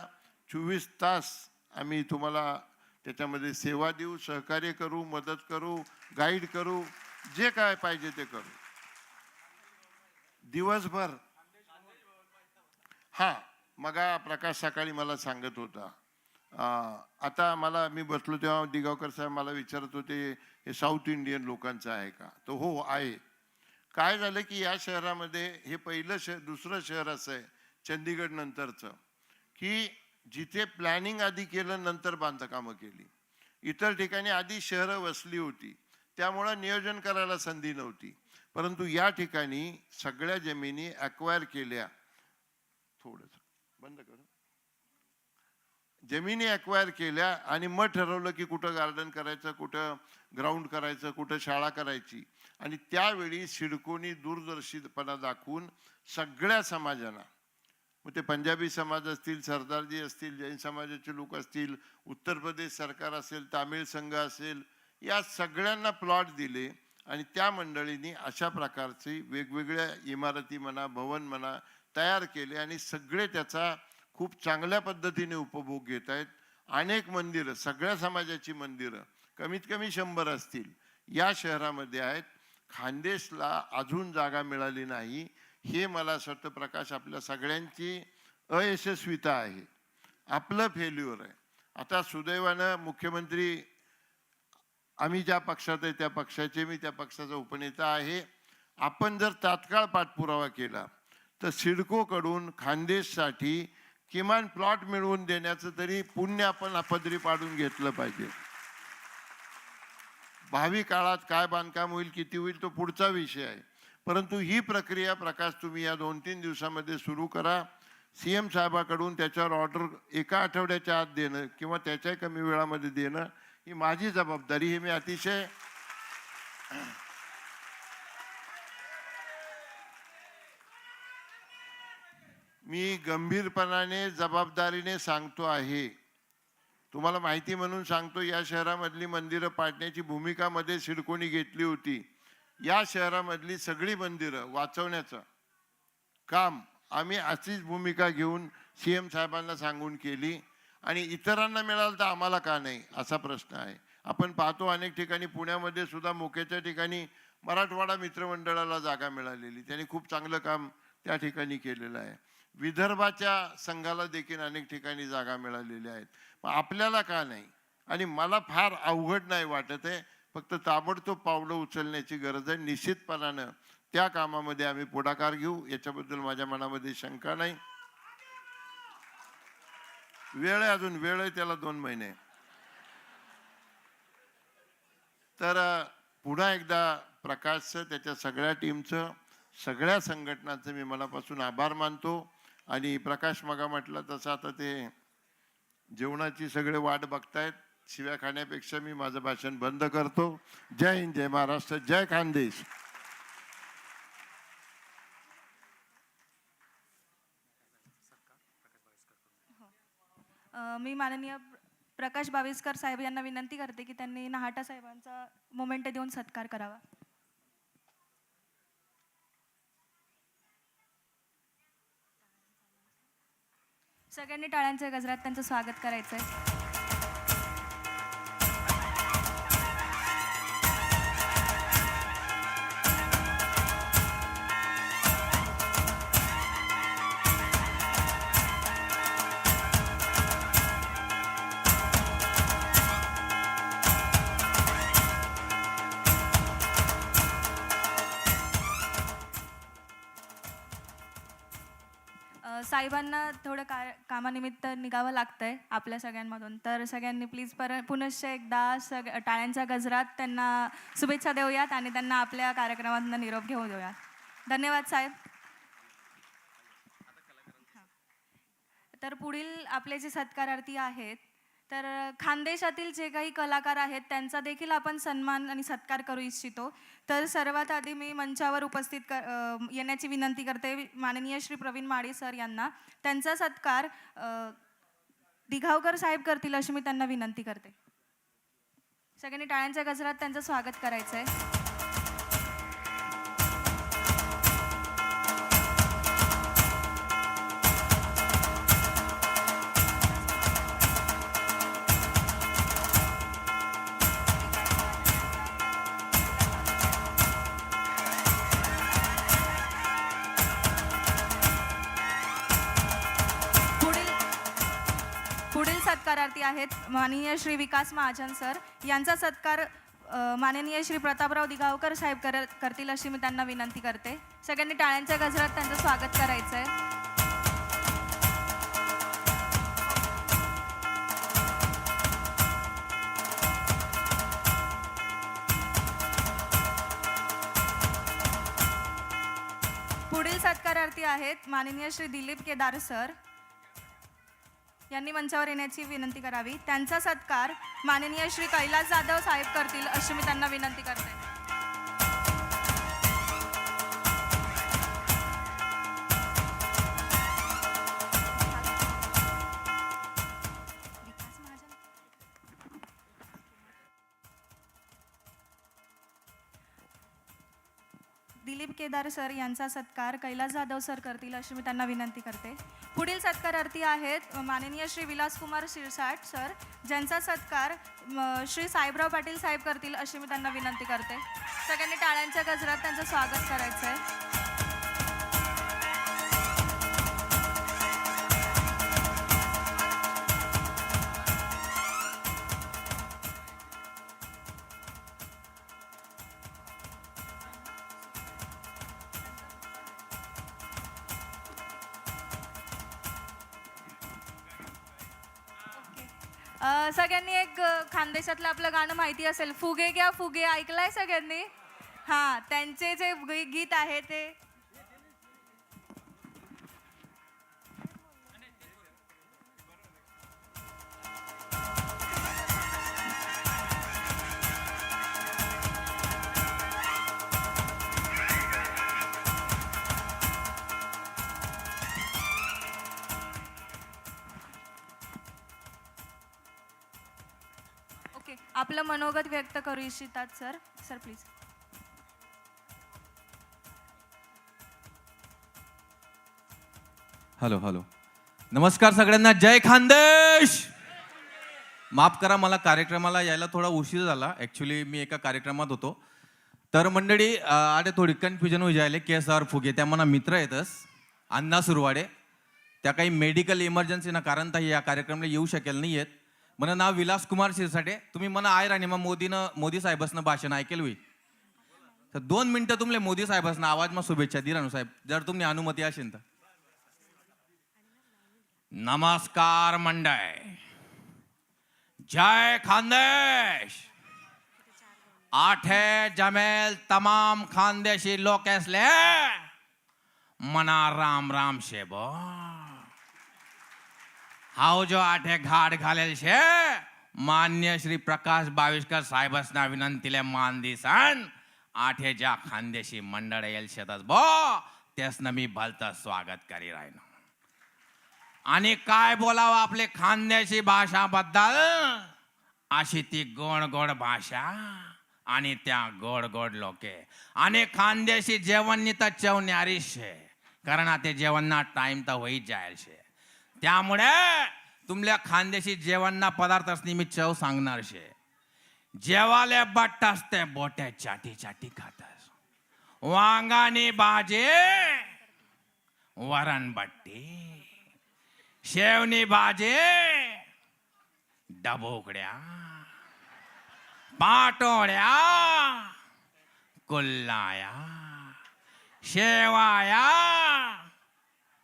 24 तास आम्ही तुम्हाला त्याच्यामध्ये सेवा देऊ, सहकार्य करू, मदत करू, गाईड करू, जे काय पाहिजे ते करू दिवसभर. हां, मग प्रकाश सकाळी मला सांगत होता, आता मी बसलो तेव्हा दिगावकर साहेब मला विचारत होते हे साऊथ इंडियन लोकांचं आहे का? तर हो आहे. काय झालं की या शहरामध्ये हे पहिलं दुसरं शहर असं आहे चंदीगड नंतरचं की जिथे प्लॅनिंग आधी केलं नंतर बांधकामं केली. इतर ठिकाणी आधी शहरं वसली होती त्यामुळं नियोजन करायला संधी नव्हती, परंतु या ठिकाणी सगळ्या जमिनी ॲक्वायर केल्या. थोडंसं बंद करू. जमिनी ॲक्वायर केल्या आणि मग ठरवलं की कुठं गार्डन करायचं, कुठं ग्राउंड करायचं, कुठं शाळा करायची. आणि त्यावेळी सिडकोनी दूरदर्शीपणा दाखवून सगळ्या समाजांना, मग ते पंजाबी समाज असतील, सरदारजी असतील, जैन समाजाचे लोक असतील, उत्तर प्रदेश सरकार असेल, तामिळ संघ असेल, या सगळ्यांना प्लॉट दिले. आणि त्या मंडळींनी अशा प्रकारचे वेगवेगळ्या इमारती म्हणा, भवन म्हणा तयार केले आणि सगळे त्याचा खूप चांगल्या पद्धतीने उपभोग घेत आहेत. अनेक मंदिरं, सगळ्या समाजाची मंदिरं कमीत कमी 100 असतील या शहरामध्ये आहेत. खानदेशला अजून जागा मिळाली नाही, हे मला असं वाटतं प्रकाश आपल्या सगळ्यांची अयशस्विता आहे, आपलं फेल्युअर आहे. आता सुदैवानं मुख्यमंत्री, आम्ही ज्या पक्षात आहे त्या पक्षाचे, मी त्या पक्षाचा उपनेता आहे. आपण जर तात्काळ पाठपुरावा केला तर सिडकोकडून खानदेशसाठी किमान प्लॉट मिळवून देण्याचं तरी पुण्य आपण पदरी पाडून घेतलं पाहिजे. भावी काळात काय बांधकाम होईल, किती होईल, तो पुढचा विषय आहे. परंतु ही प्रक्रिया प्रकाश तुम्ही या 2-3 दिवसामध्ये सुरू करा. CM साहेबाकडून त्याच्यावर ऑर्डर एका आठवड्याच्या आत देणं किंवा त्याच्याही कमी वेळामध्ये देणं ही माझी जबाबदारी. हे मी अतिशय गंभीरपणाने जबाबदारीने सांगतो आहे. तुम्हाला माहिती म्हणून सांगतो, या शहरामधली मंदिरं पाडण्याची भूमिका मध्ये सिडकोनी घेतली होती. या शहरामधली सगळी मंदिरं वाचवण्याचं काम आम्ही अशीच भूमिका घेऊन CM साहेबांना सांगून केली. आणि इतरांना मिळालं तर आम्हाला का नाही, असा प्रश्न आहे. आपण पाहतो अनेक ठिकाणी, पुण्यामध्ये सुद्धा मोक्याच्या ठिकाणी मराठवाडा मित्रमंडळाला जागा मिळालेली, त्यांनी खूप चांगलं काम त्या ठिकाणी केलेलं आहे. विदर्भाच्या संघाला देखील अनेक ठिकाणी जागा मिळालेल्या आहेत. पण आपल्याला का नाही? आणि मला फार अवघड नाही वाटत आहे, फक्त ताबडतोब पावलं उचलण्याची गरज आहे. निश्चितपणानं त्या कामामध्ये आम्ही पुढाकार घेऊ, याच्याबद्दल माझ्या मनामध्ये शंका नाही. वेळ आहे, अजून वेळ आहे, त्याला 2 महिने. तर पुन्हा एकदा प्रकाशचं, त्याच्या सगळ्या टीमचं, सगळ्या संघटनांचं मी मनापासून आभार मानतो. आणि प्रकाश मगा म्हटलं तसं आता ते जेवणाची सगळे वाट बघतायत, शिव्या खाण्यापेक्षा मी माझं भाषण बंद करतो. जय हिंद, जय महाराष्ट्र, जय खानदेश. मी माननीय प्रकाश बाविस्कर साहेब यांना विनंती करते की त्यांनी नहाटा साहेबांचा मोमेंट देऊन सत्कार करावा. सगळ्यांनी टाळ्यांच्या गजरात त्यांचं स्वागत करायचं आहे. साहेबांना थोडं कामानिमित्त निघावं लागतंय आपल्या सगळ्यांमधून, तर सगळ्यांनी प्लीज पुनश्च एकदा टाळ्यांच्या गजरात त्यांना शुभेच्छा देऊयात आणि त्यांना आपल्या कार्यक्रमातून निरोप घेऊन देऊयात. धन्यवाद साहेब. तर पुढील आपले जे सत्कारार्थी आहेत, तर खानदेशातील जे काही कलाकार आहेत त्यांचा देखील आपण सन्मान आणि सत्कार करू इच्छितो. तर सर्वात आधी मी मंचावर उपस्थित येण्याची विनंती करते माननीय श्री प्रवीण माळी सर यांना. त्यांचा सत्कार दिघावकर साहेब करतील अशी मी त्यांना विनंती करते. सगळ्यांनी टाळ्यांच्या गजरात त्यांचं स्वागत करायचं आहे. पुढील सत्कारार्थी आहेत माननीय श्री विकास महाजन सर. यांचा सत्कार माननीय श्री प्रतापराव दिघावकर साहेब करतील अशी मी त्यांना विनंती करते. सगळ्यांनी टाळ्यांच्या गजरात त्यांचं स्वागत करायचं आहे. पुढील सत्कारार्थी आहेत माननीय श्री दिलीप केदार सर. यांनी मंचावर येण्याची विनंती करावी. त्यांचा सत्कार माननीय श्री कैलास जाधव साहेब करतील अशी मी त्यांना विनंती करते. दिलीप केदार सर यांचा सत्कार कैलास जाधव सर करतील अशी मी त्यांना विनंती करते. पुढील सत्कारार्थी आहेत माननीय श्री विलासकुमार शिरसाट सर, ज्यांचा सत्कार श्री साहेबराव पाटील साहेब करतील अशी मी त्यांना विनंती करते. सगळ्यांनी टाळ्यांच्या गजरात त्यांचं स्वागत करायचं आहे. सगळ्यांनी एक खानदेशातलं आपलं गाणं माहिती असेल, फुगे घ्या फुगे, ऐकलंय सगळ्यांनी? हां, त्यांचे जे गीत आहे ते आपलं मनोगत व्यक्त करू इच्छितात sir. Sir please. Hello hello, नमस्कार सगळ्यांना. जय खानदेश. माफ करा, मला कार्यक्रमाला यायला थोडा उशीर झाला. ॲक्च्युली मी एका कार्यक्रमात होतो. तर मंडळी आडे थोडी कन्फ्युजन होई जायले. केसार फुगे त्या मना मित्र येतस अण्णा सुरवाडे, त्या काही मेडिकल इमर्जन्सीना कारण त्या या कार्यक्रमाला येऊ शकेल नाही आहेत. मला नाव विलास कुमार शिरसाटे. तुम्ही मला आयर आणि मग मोदी साहेबांना भाषण ऐकेल होई. तर 2 मिनिटं तुमले मोदी साहेबांना आवाज मग शुभेच्छा दिला साहेब, जर तुम्ही अनुमती असेल तर. नमस्कार मंडळ, जय खानदेश. आठे जमेल तमाम खानदेशी लोक असले मना राम राम शेबो. हाव जो आठे घाट घालेल शे मान्य श्री प्रकाश बाविस्कर साहेबांना विनंतीले मान दिसन. आठे ज्या खानदेशी मंडळ येईल शेतात बो त्यासनं मी भलतं स्वागत करी राहिनो. आणि काय बोलावं आपले खानदेशी भाषाबद्दल, अशी ती गोड गोड भाषा आणि त्या गोड गोड लोके. आणि खानदेशी जेवण तर चव न्यारी शे, कारण आता जेवणना टाइम तर होईच जायल शे. त्यामुळे तुमल्या खानदेशी जेवणना पदार्थासनी मी चव सांगणार शे. जेवाले बट्ट असते बोटे चाटी चाटी खातस. वांगानी भाजी, वरण बट्टी, शेवनी भाजी, डबोकड्या, पाटोळ्या, कुल्लाया, शेवाया,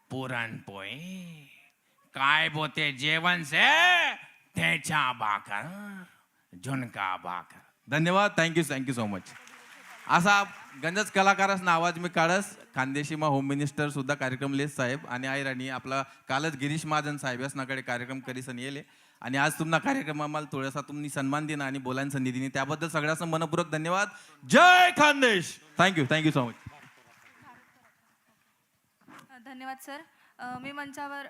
पुरणपोळी. काय बोते जेवण से त्याच्या भाकर, झुणका भाकर. धन्यवाद. Thank you so much. असा गंजच कलाकारासना आवाज मी काढस. खानदेशीमा होम मिनिस्टर सुद्धा कार्यक्रम लेस साहेब आणि आयराणी आपला कालच गिरीश महाजन साहेब यासनाकडे कार्यक्रम करीसन येले. आणि आज तुम्हाला कार्यक्रम आम्हाला थोडासा तुम्ही सन्मान देणं आणि बोलायला संधी दिली, त्याबद्दल सगळ्यांना मनपूर्वक धन्यवाद. जय खानदेश. Thank you so much. धन्यवाद सर. मी मंचावर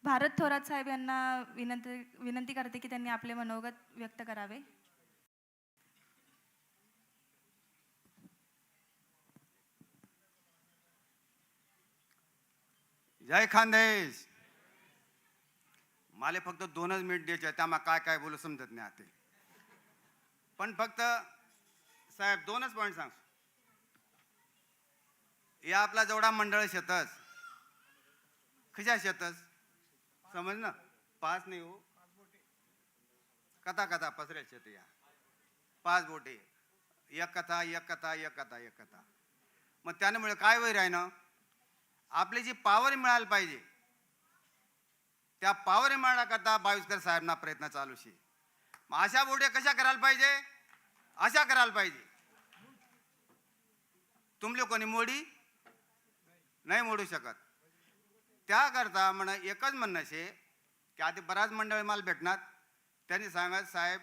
भारत थोरात साहेब यांना विनंती करते की त्यांनी आपले मनोगत व्यक्त करावे. जय खानदेश. मला फक्त 2च मिनिट द्यायचे, त्यामा काय काय बोलू समजत नाही आता. पण फक्त साहेब 2च पॉईंट सांग. या आपला जेवढा मंडळ शेतस, खिशा शेतस समज ना, 5 नाही हो, कथा पसऱ्या शेत या 5 बोटे, एक कथा. मग त्यामुळे काय वैर आहे ना, आपली जी पावर मिळायला पाहिजे त्या पावर मिळण्याकरता बाविस्कर साहेबांना प्रयत्न चालू शे. मग अशा बोटे कशा करायला पाहिजे, अशा करायला पाहिजे. तुमले कोणी मोडी नाही मोडू शकत. त्याकरता म्हणा एकच म्हणणं शे, की आधी बराच मंडळ मला भेटणार, त्यांनी सांगा साहेब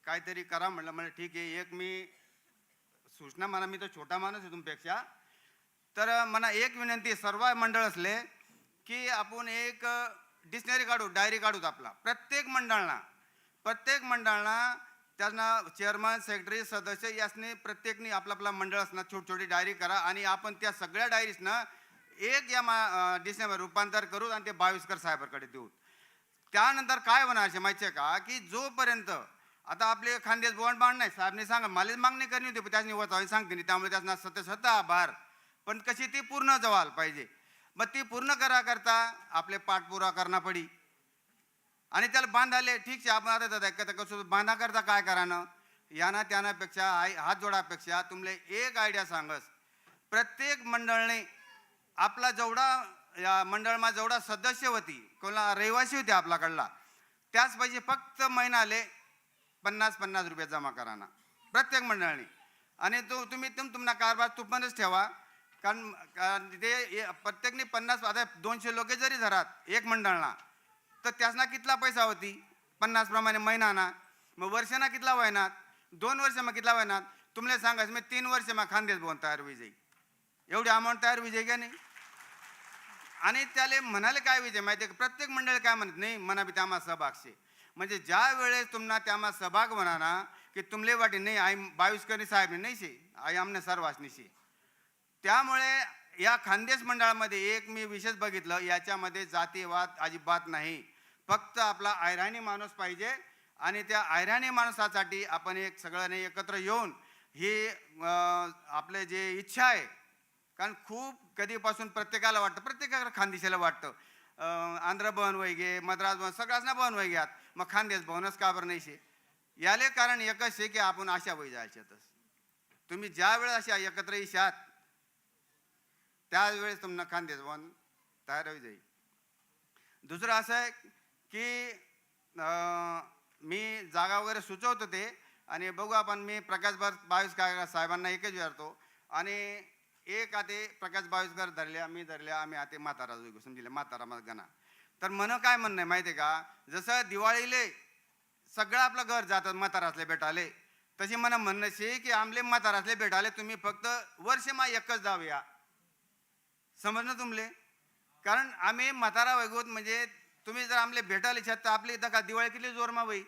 काहीतरी करा. म्हणलं ठीक आहे. एक मी सूचना म्हणा, मी तर छोटा माणूस आहे तुमपेक्षा, तर मला एक विनंती, सर्व मंडळ असले की आपण एक डिक्शनरी काढू, डायरी काढूत आपला प्रत्येक मंडळाला त्यांना चेअरमन, सेक्रेटरी, सदस्य यासने प्रत्येकनी आपला मंडळ असणार, छोटी छोटी डायरी करा आणि आपण त्या सगळ्या डायरीसनं एक या डिसेंबर रूपांतर करू आणि ते बाविस्कर साहेबांकडे देऊ. त्यानंतर काय होणार माहिती आहे का, की जोपर्यंत आता आपले खानदेश बोवण बाण नाही, साहेबने सांगा मलाच मागणी करणी होती, पण त्याची वचावी सांगते नाही, त्यामुळे त्याचा सतत आभार, पण कशी ती पूर्ण व्हायला पाहिजे. मग ती पूर्ण करता आपले पाठपुरा करणं पडी आणि त्याला बांधाले. ठीक आहे, आपण आता कसं बांधा करता काय करानं याना त्यानापेक्षा हात जोडापेक्षा तुमले एक आयडिया सांगस. प्रत्येक मंडळने आपला जेवढा या मंडळमा जेवढा सदस्य होती, कोणा रहिवासी होते आपल्याकडला, त्याच पाहिजे फक्त महिनाले 50-50 रुपये जमा कराना प्रत्येक मंडळाने. आणि तुम्ही तुम्हाला कारभार तुपणच ठेवा, कारण ते प्रत्येकने 50, आता 200 लोक जरी धरात एक मंडळना, तर त्यासना कितला पैसा होती 50 प्रमाणे महिनाना, मग वर्षाना कितला व्हायनात, 2 वर्ष मग कितला व्हायनात. तुम्हाला सांगायचं मी 3 वर्ष मग खानदेश भवन तयार विजयी, एवढी अमाऊंट तयार विजय का नाही. आणि त्याला म्हणाले काय विजय माहिती आहे, प्रत्येक मंडळ काय म्हणत नाही म्हणा बी त्यामा सहभाग शे. म्हणजे ज्या वेळेस तुम्हाला त्यामा सहभाग म्हणा ना, की तुमले वाटे नाही आई बाविस्करी साहेब नाही शे, आई आमने सर्वासनी शे. त्यामुळे या खानदेश मंडळामध्ये एक मी विशेष बघितलं, याच्यामध्ये जातीवाद अजिबात नाही, फक्त आपला ऐराणी माणूस पाहिजे. आणि त्या ऐराणी माणसासाठी आपण एक सगळ्यांनी एकत्र येऊन ही आपले जे इच्छा आहे, कारण खूप कधीपासून प्रत्येकाला वाटतं, प्रत्येकाला खानदेशाला वाटतं आंध्र भवन वय गे, मद्रास भवन, सगळ्यांना भवन वय घ्यात, मग खानदेश भवनच का बरं नाही शे. याले कारण एकच आहे की आपण अशा वय जायच्यातच. तुम्ही ज्या वेळेस अशा एकत्र येशात त्यावेळेस तुम्हाला खानदेश भवन तयार होई जाईल. दुसरं असं आहे की मी जागा वगैरे सुचवत होते आणि बघू आपण, मी प्रकाश बाविस्कर साहेबांना एकच विचारतो. आणि एक आते प्रकाश बाविस्कर धरल्या, मी धरल्या, आम्ही आते म्हातारा समजिले म्हातारा गणा. तर मन काय म्हणणं आहे माहिती आहे का, जसं दिवाळीले सगळं आपलं घर जातात म्हातारासले भेटाले, तशी मला म्हणणं शे की आमले म्हातारासले भेटाले तुम्ही फक्त वर्षमा एकच जाऊया, समजणं तुमले. कारण आम्ही म्हातारा वैगोत म्हणजे तुम्ही जर आमले भेटायला इच्छा तर आपली इथं का दिवाळी किती जोरमा होई.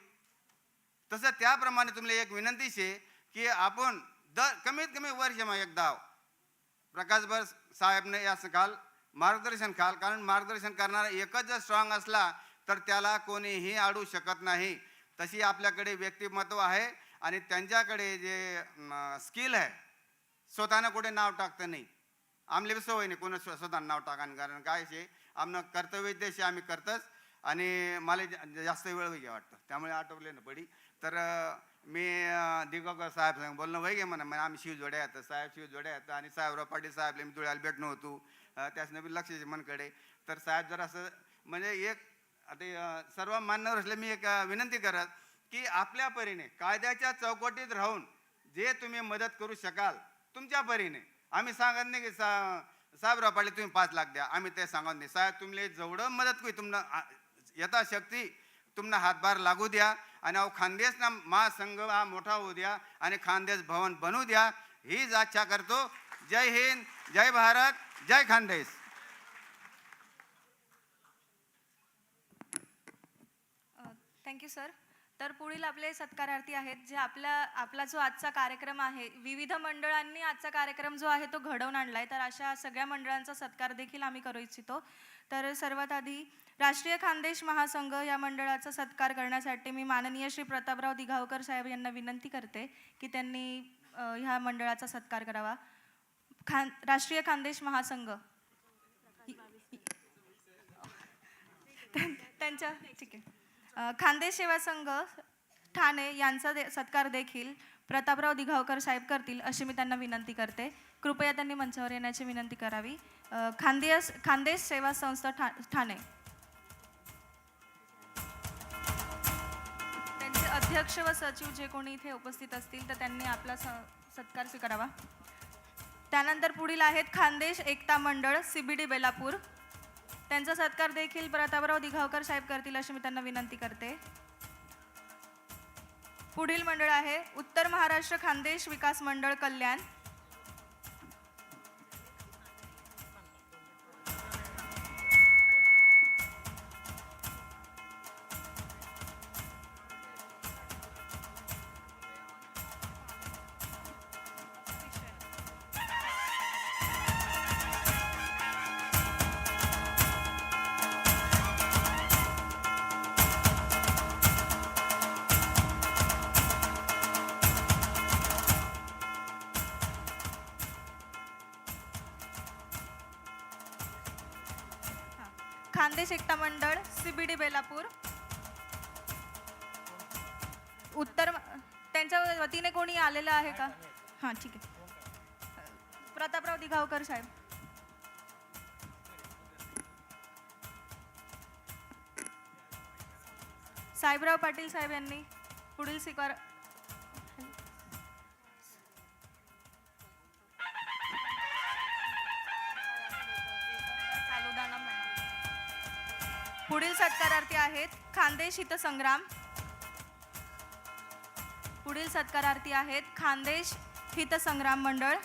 तसं त्याप्रमाणे तुमले एक विनंती शे की आपण कमीत कमी वर्षमा एकदा प्रकाशभर साहेबने या काल मार्गदर्शन काल, कारण मार्गदर्शन करणारा एकच जर स्ट्रॉंग असला तर त्याला कोणीही अडू शकत नाही. तशी आपल्याकडे व्यक्तिमत्व आहे आणि त्यांच्याकडे जे स्किल आहे, स्वतःनं कुठे नाव टाकतं नाही. आमले बी सवय नाही कोणा स्वतः नाव टाकान, कारण काय शे आमनं कर्तव्य देशी आम्ही करतच. आणि मला जास्त वेळ वैगे वाटतं, त्यामुळे आठवले ना पडी. तर मी दिगोकर साहेब सांग बोलणं वैगे म्हणा, आम्ही शिवजोड्या येतं, साहेब शिवजोड्या येतं आणि साहेबराव पाटील साहेबले मी धुळ्याला भेटणं होतो, त्यासनं बी लक्ष मनकडे. तर साहेब जर असं म्हणजे एक आता सर्व मान्यवर असले मी एक विनंती करत की आपल्या परीने कायद्याच्या चौकटीत राहून जे तुम्ही मदत करू शकाल तुमच्या परीने. आम्ही सांगत नाही की साहेबराव पाटील तुम्ही 5 लाख द्या, आम्ही ते सांगत नाही. साहेब तुमले जेवढं मदत होईल तुम्हाला यथाशक्ती तुम्हाला हातभार लागू द्या आणि अहो खानदेशना महासंघ हा मोठा होऊ द्या आणि खानदेश भवन बनवू द्या, हीच इच्छा करतो. जय हिंद, जय भारत, जय खानदेश. Thank you sir. तर पुढील आपले सत्कारार्थी आहेत जे आपला जो आजचा कार्यक्रम आहे, विविध मंडळांनी आजचा कार्यक्रम जो आहे तो घडवून आणला आहे, तर अशा सगळ्या मंडळांचा सत्कार देखील आम्ही करू इच्छितो. तर सर्वात आधी राष्ट्रीय खानदेश महासंघ या मंडळाचा सत्कार करण्यासाठी मी माननीय श्री प्रतापराव दिघावकर साहेब यांना विनंती करते की त्यांनी ह्या मंडळाचा सत्कार करावा. राष्ट्रीय खानदेश महासंघ त्यांच्या ठीक आहे. खानदेश सेवा संघ ठाणे यांचा सत्कार देखील प्रतापराव दिघावकर साहेब करतील अशी मी त्यांना विनंती करते. कृपया त्यांनी मंचावर येण्याची विनंती करावी. खानदेश सेवा संस्था ठाणे त्यांचे अध्यक्ष व सचिव जे कोणी इथे उपस्थित असतील तर त्यांनी आपला सत्कार स्वीकारावा. त्यानंतर पुढील आहेत खानदेश एकता मंडळ CBD बेलापूर. त्यांचा सत्कार देखील प्रतापराव दिघावकर साहेब करतील अशी मी त्यांना विनंती करते. पुढील मंडळ आहे उत्तर महाराष्ट्र खानदेश विकास मंडळ कल्याण. खानदेश एकता मंडळ CBD बेलापूर. त्यांच्या वतीने कोणी आलेलं आहे का? हां ठीक आहे. प्रतापराव दिघावकर साहेब. साहेबराव पाटील साहेब यांनी पुढील स्वीकार. पुढील सत्कारार्थी आहेत खानदेश हितसंग्राम. पुढील सत्कारार्थी आहेत खानदेश हितसंग्राम मंडळ.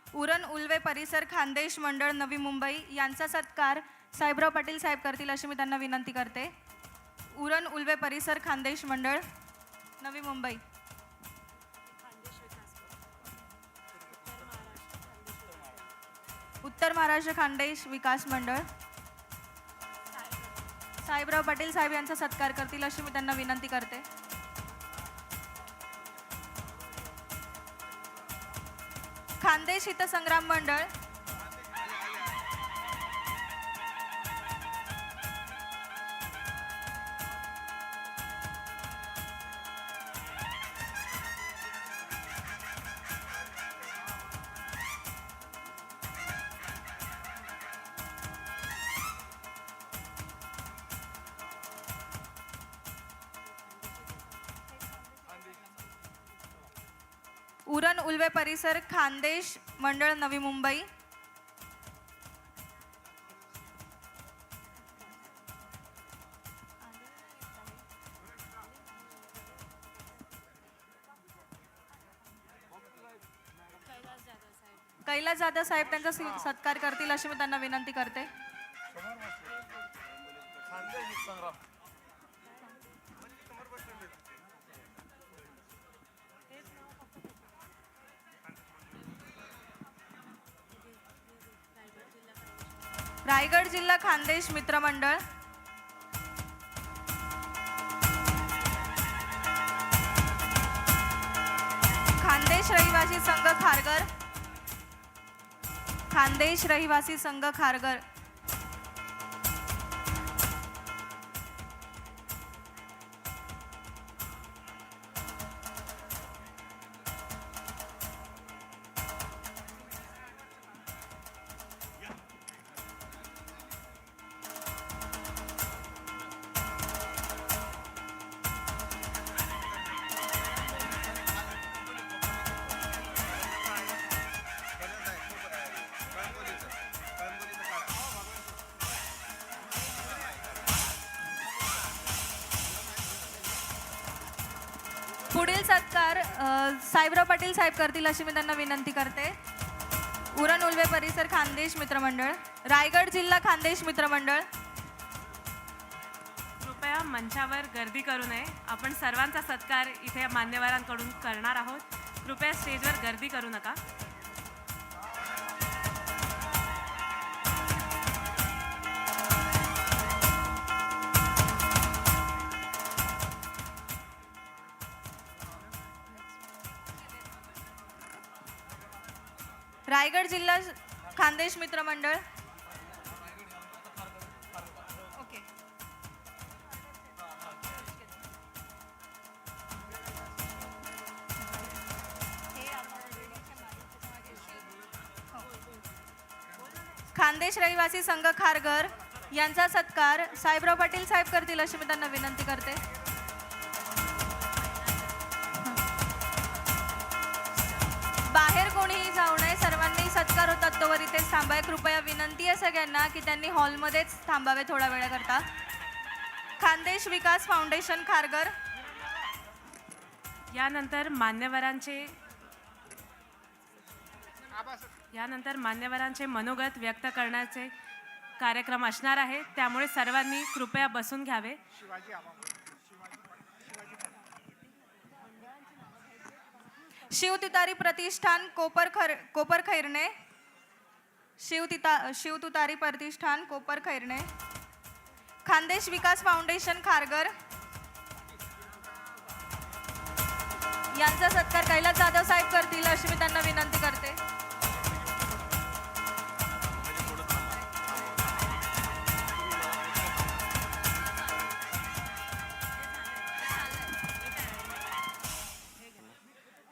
उरण उल्वे परिसर खानदेश मंडळ नवी मुंबई यांचा सत्कार साहेबराव पाटील साहेब करतील अशी मी त्यांना विनंती करते. उरण उल्वे परिसर खानदेश मंडळ नवी मुंबई. उत्तर महाराष्ट्र खानदेश विकास मंडळ साहेबराव पाटील साहेब यांचा सत्कार करतील अशी मी त्यांना विनंती करते. खानदेश हितसंग्राम मंडळ उरण उल्वे परिसर खानदेश मंडळ नवी मुंबई. कैलास जाधव साहेब त्यांचा सत्कार करतील अशी मी त्यांना विनंती करते. रायगड जिल्हा खानदेश मित्र मंडळ. खानदेश रहिवासी संघ खारघर. खानदेश रहिवासी संघ खारघर. पुढील सत्कार साहेबराव पाटील साहेब करतील अशी मी त्यांना विनंती करते. उरण उल्वे परिसर खानदेश मित्रमंडळ. रायगड जिल्हा खानदेश मित्रमंडळ. कृपया मंचावर गर्दी करू नये. आपण सर्वांचा सत्कार इथे मान्यवरांकडून करणार आहोत. कृपया स्टेजवर गर्दी करू नका. रायगड जिल्हा खानदेश मित्र मंडळ. ओके. खानदेश रहिवासी संघ खारघर यांचा सत्कार साहेबराव पाटील साहेब करतील अशी मी त्यांना विनंती करते. बाहेर थांबावे. कृपया विनंती आहे सगळ्यांना की त्यांनी हॉलमध्येच थांबावे थोडा वेळाकरता. खानदेश विकास फाउंडेशन खारघर. यानंतर मान्यवरांचे मनोगत व्यक्त करण्याचे कार्यक्रम असणार आहे, त्यामुळे सर्वांनी कृपया बसून घ्यावे. शिवतुतारी प्रतिष्ठान कोपरखैरणे. शिवतुतारी प्रतिष्ठान कोपरखैरणे. खानदेश विकास फाउंडेशन खारघर यांचा सत्कार कैलास जाधव साहेब करतील अशी मी त्यांना विनंती करते.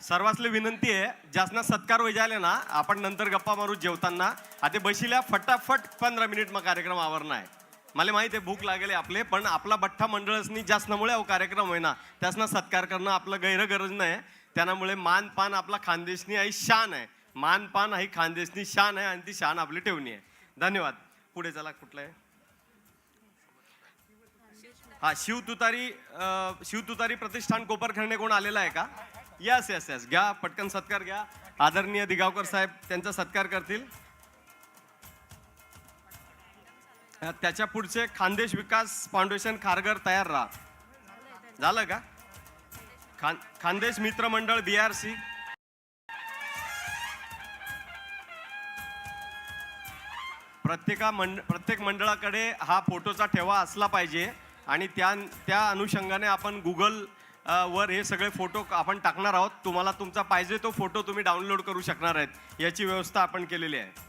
सर्वांसले विनंती आहे, ज्यासना सत्कार होई जायले ना आपण नंतर गप्पा मारू जेवताना. आता बशिल्या फटाफट 15 मिनिट मग कार्यक्रम आवरणं आहे. मला माहिती आहे भूक लागेल आपले, पण आपला बठ्ठा मंडळसनी जास्तमुळे हा कार्यक्रम होईना त्यासना सत्कार करणं आपलं गैरगरज नाही. त्यामुळे मानपान आपला खानदेशनी आई शान आहे. मानपान ही खानदेशनी शान आहे आणि ती शान आपली ठेवणी आहे. धन्यवाद. पुढे चला. कुठलं आहे? हा, शिवतुतारी प्रतिष्ठान कोपरखैरणे कोण आलेला आहे का? यस यस यस, घ्या पटकन सत्कार घ्या. आदरणीय दिगावकर साहेब त्यांचा सत्कार करतील. त्याच्या पुढचे खानदेश विकास फाउंडेशन खारघर तयार राहा. झालं का? खानदेश मित्र मंडळ BRC. प्रत्येक मंडळाकडे हा फोटोचा ठेवा असला पाहिजे आणि त्या अनुषंगाने आपण गुगल वर हे सगळे फोटो आपण टाकणार आहोत. तुम्हाला तुमचा पाहिजे तो फोटो तुम्ही डाउनलोड करू शकणार आहेत. याची व्यवस्था आपण केलेली आहे.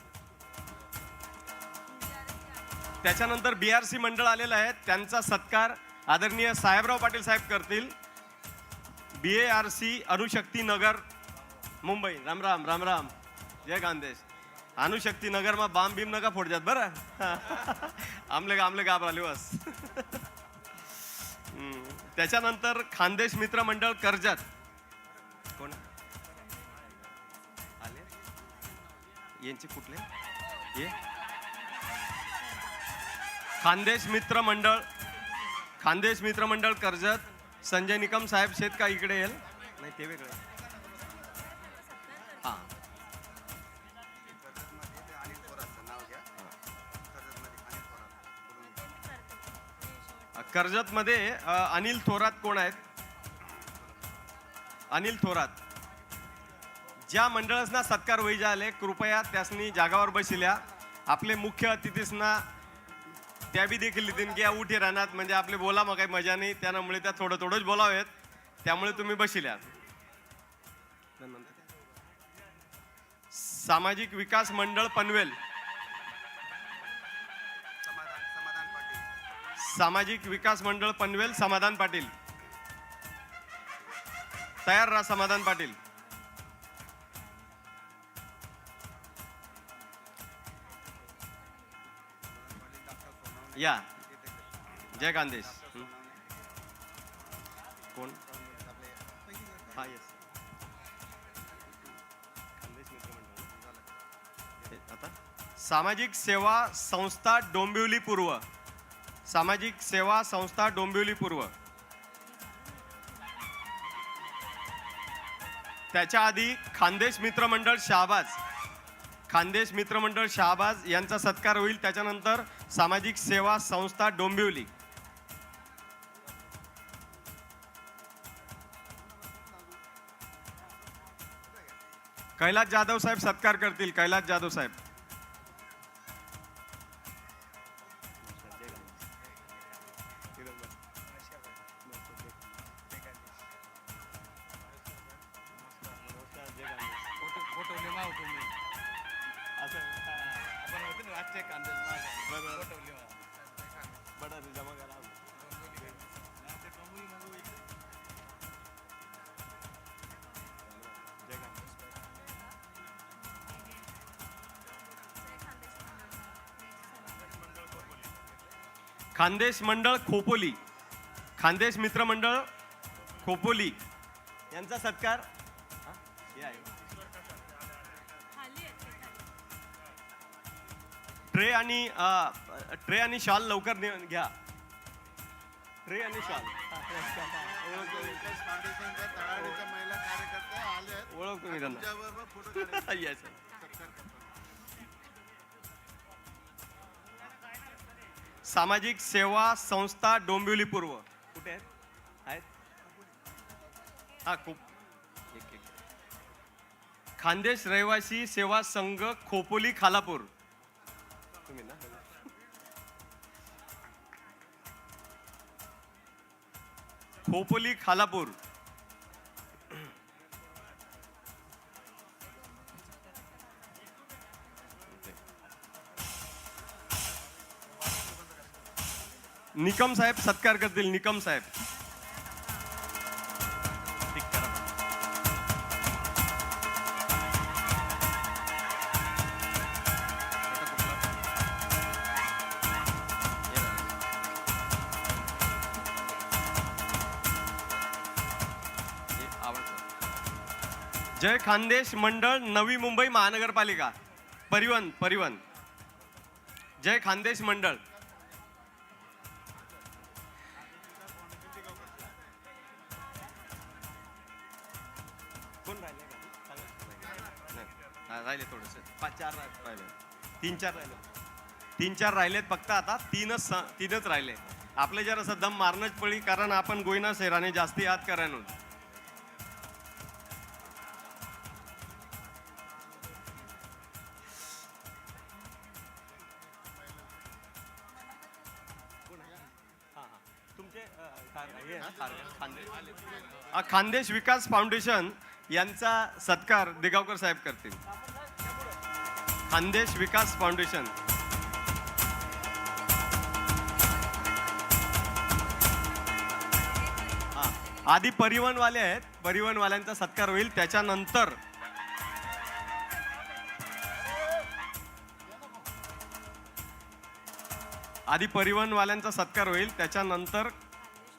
त्याच्यानंतर BRC मंडळ आलेलं आहे, त्यांचा सत्कार आदरणीय साहेबराव पाटील साहेब करतील. BARC अणुशक्ती नगर मुंबई. राम राम राम राम. जय खानदेश. अणुशक्ती नगर मा बाम बीम नका फोडजात बरं. आमले घाबराले बस. त्याच्यानंतर खानदेश मित्र मंडळ कर्जत. कोण आले? यांचे कुठले? ये खानदेश मित्र मंडळ कर्जत. संजय निकम साहेब शेत का इकडे येईल? नाही ते वेगळे. हा, कर्जत मध्ये अनिल थोरात कोण आहेत? अनिल थोरात. ज्या मंडळांना सत्कार होई झाले कृपया त्यासनी जागावर बसिल्या. आपले मुख्य अतिथीसना त्या बी देखील लिहितील की उठे राहणार, म्हणजे आपले बोला मग काही मजा नाही. त्यामुळे त्या थोडंच बोलावेत. त्यामुळे तुम्ही बसिल्या. सामाजिक विकास मंडळ पनवेल. सामाजिक विकास मंडळ पनवेल समाधान पाटील. तयार राहा समाधान पाटील. या. जय खानदेश. कोण? हा येस. खानदेश मित्र मंडळ. आता सामाजिक सेवा संस्था डोंबिवली पूर्व. सामाजिक सेवा संस्था डोंबिवली पूर्व. त्याच्या आधी खानदेश मित्र मंडळ शहाबाज. खानदेश मित्र मंडळ शहाबाज यांचा सत्कार होईल. त्याच्यानंतर सामाजिक सेवा संस्था डोंबिवली. कैलास जाधव साहेब सत्कार करतील. कैलास जाधव साहेब. खानदेश मंडळ खोपोली. खानदेश मित्र मंडळ खोपोली यांचा सत्कार. ट्रे आणि शॉल लवकर घ्या. ट्रे आणि शॉल ओळखतो मी त्यांना. Yes. सामाजिक सेवा संस्था डोंबिवली पूर्व कुठे आहेत? हा खूप एक. खानदेश रहिवासी सेवा संघ खोपोली खालापूर तुम्ही ना. खोपोली खालापूर. निकम साहेब सत्कार करतील. निकम साहेब ठीक करा. जय खानदेश मंडळ नवी मुंबई महानगरपालिका परिवहन. जय खानदेश मंडळ. कोण राहिले? राहिले थोडेसे 5-4 राहिले. 3-4 राहिले. 3-4 राहिलेत फक्त. आता तीनच राहिले. आपले जरा असं दम मारणंच पडी, कारण आपण गोयना शहराने जास्ती याद करायनो. खानदेश विकास फाउंडेशन यांचा सत्कार देगावकर साहेब करतील. खानदेश विकास फाउंडेशन. आधी परिवहनवाले आहेत. परिवहनवाल्यांचा सत्कार होईल. त्याच्यानंतर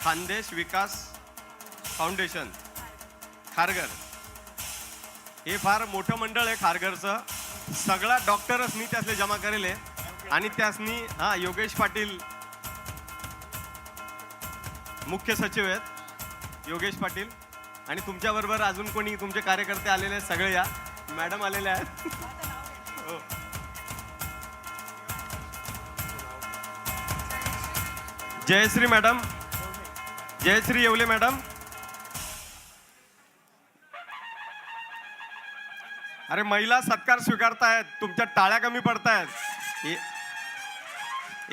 खानदेश विकास फाउंडेशन खारघर. हे फार मोठं मंडळ आहे खारघरचं. सगळा डॉक्टरसनी त्यासले जमा करेल आणि त्यासनी योगेश पाटील मुख्य सचिव आहेत. योगेश पाटील आणि तुमच्याबरोबर अजून कोणी तुमचे कार्यकर्ते आलेले आहेत. सगळे या. मॅडम आलेले आहेत. हो. जयश्री मॅडम. जयश्री येवले मॅडम. अरे महिला सत्कार स्वीकारतायत. तुमच्या टाळ्या कमी पडतायत.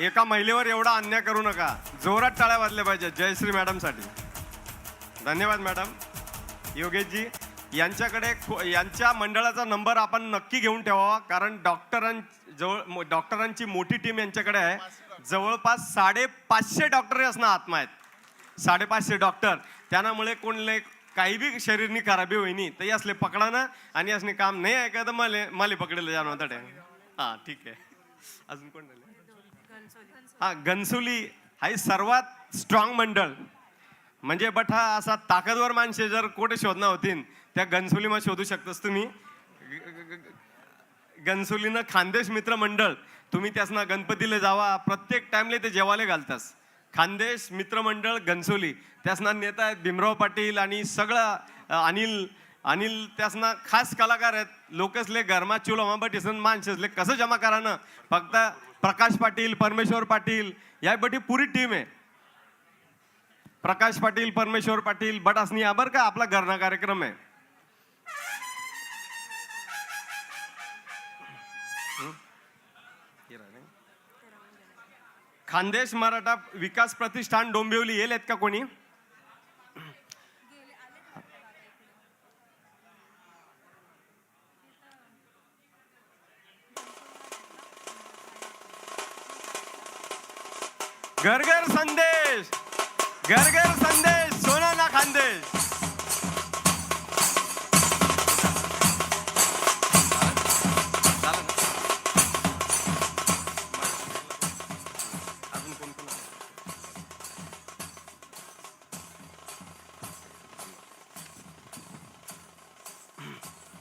एका महिलेवर एवढा अन्याय करू नका. जोरात टाळ्या वाजल्या पाहिजे जयश्री मॅडम साठी. धन्यवाद मॅडम. योगेशजी यांच्याकडे यांच्या मंडळाचा नंबर आपण नक्की घेऊन ठेवावा, कारण डॉक्टरांची मोठी टीम यांच्याकडे आहे. जवळपास 550 डॉक्टर असणं आत्मा आहेत. 550 डॉक्टर. त्यामुळे कोणले काही बी शरीरनी खराबी होईनी तर असले पकडाना आणि असले काम नाही आहे का तर मला पकडेल जाणं होता. हा ठीक आहे. अजून कोण राहिले? घनसोली हा सर्वात स्ट्रॉंग मंडळ. म्हणजे बट हा असा ताकदवर माणसे जर कोठे शोधणं होतीन त्या घनसोलीमध्ये शोधू शकतोस तुम्ही. घनसोलीनं खानदेश मित्र मंडळ. तुम्ही त्यासना गणपतीला जावा. प्रत्येक टाइमले ते जेवाले घालतास. खानदेश मित्रमंडळ घनसोली. त्यासना नेता आहेत भीमराव पाटील आणि सगळं अनिल त्यासना खास कलाकार आहेत. लोकसले घरमा चुलो बटीसन माणसले कसं जमा करानं. फक्त प्रकाश पाटील, परमेश्वर पाटील या बटी पुरी टीम आहे. प्रकाश पाटील, परमेश्वर पाटील बटासनी या बरं का आपला घरना कार्यक्रम आहे. खानदेश मराठा विकास प्रतिष्ठान डोंबिवली येलेत का कोणी? घर घर संदेश, घर घर संदेश, सोना ना खानदेश.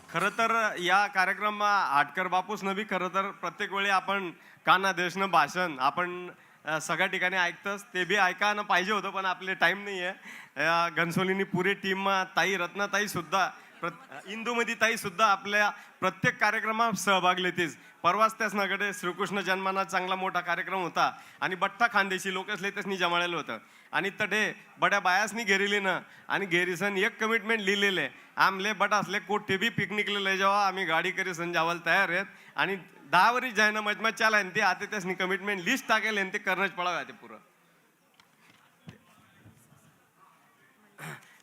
खरं तर या कार्यक्रमात हाटकर बापूस नवी खरं तर प्रत्येक वेळी आपण कानादेशनं भाषण आपण सगळ्या ठिकाणी ऐकतंच, ते बी ऐकायला पाहिजे होतं, पण आपले टाईम नाही आहे. घनसोलीनी पुरे टीम, ताई रत्नाताई सुद्धा, इंदुमती ताई सुद्धा आपल्या प्रत्येक कार्यक्रमात सहभागले. तेच परवाच त्याच नगडे श्रीकृष्ण जन्माना चांगला मोठा कार्यक्रम होता आणि बठ्ठा खानदेशी लोकसले त्यासनी जमाळलेलं होतं आणि तडे बड्या बायासनी घेरिले ना आणि घेरीसन एक कमिटमेंट लिहिलेले आमले बट असले कोठे बी पिकनिकले लय जावा, आम्ही गाडी करीसन जावायला तयार आहेत आणि 10 वरी जायना मजमा चालाय ते आता त्यासनी कमिटमेंट लिस्ट टाकेल ते करणंच पडावं ते पुरं.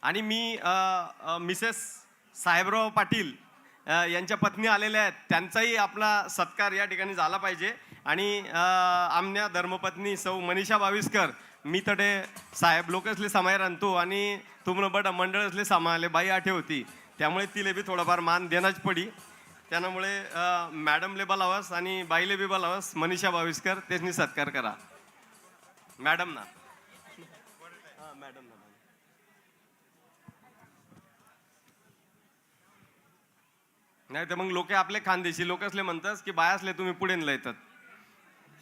आणि मी मिसेस साहेबराव पाटील यांच्या पत्नी आलेल्या आहेत, त्यांचाही आपला सत्कार या ठिकाणी झाला पाहिजे. आणि आमच्या धर्मपत्नी सौ मनीषा बाविस्कर, मी तडे साहेब लोकसले समाय रांधतो आणि तुम्हाला बट मंडळसले सामाले बाई आठे होती, त्यामुळे तिले बी थोडाफार मान देणंच पडी. त्यामुळे मॅडमले बोलावस आणि बाईले बी बोलावस. मनीषा बाविस्कर त्यांनी सत्कार करा मॅडम ना. मॅडम ना नाही तर मग लोक आपले खानदेशी लोक असले म्हणतात की बायासले तुम्ही पुढे येतात,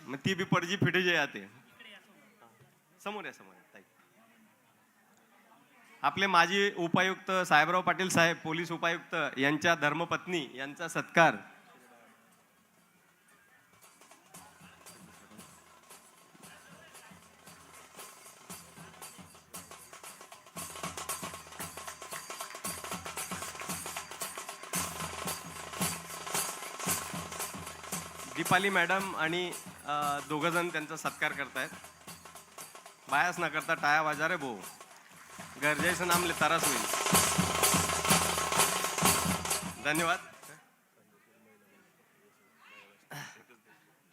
मग ती बी पडजी फिटे जे याते. समोर या समोर ताई. आपले माजी उपायुक्त साहेबराव पाटील साहेब, पोलीस उपायुक्त यांच्या धर्मपत्नी यांचा सत्कार. दीपाली मॅडम आणि दोघ जण त्यांचा सत्कार करतायत. बायास न करता टाया वाजा रे भाऊ, गरजेचं नामले तरस होईल. धन्यवाद.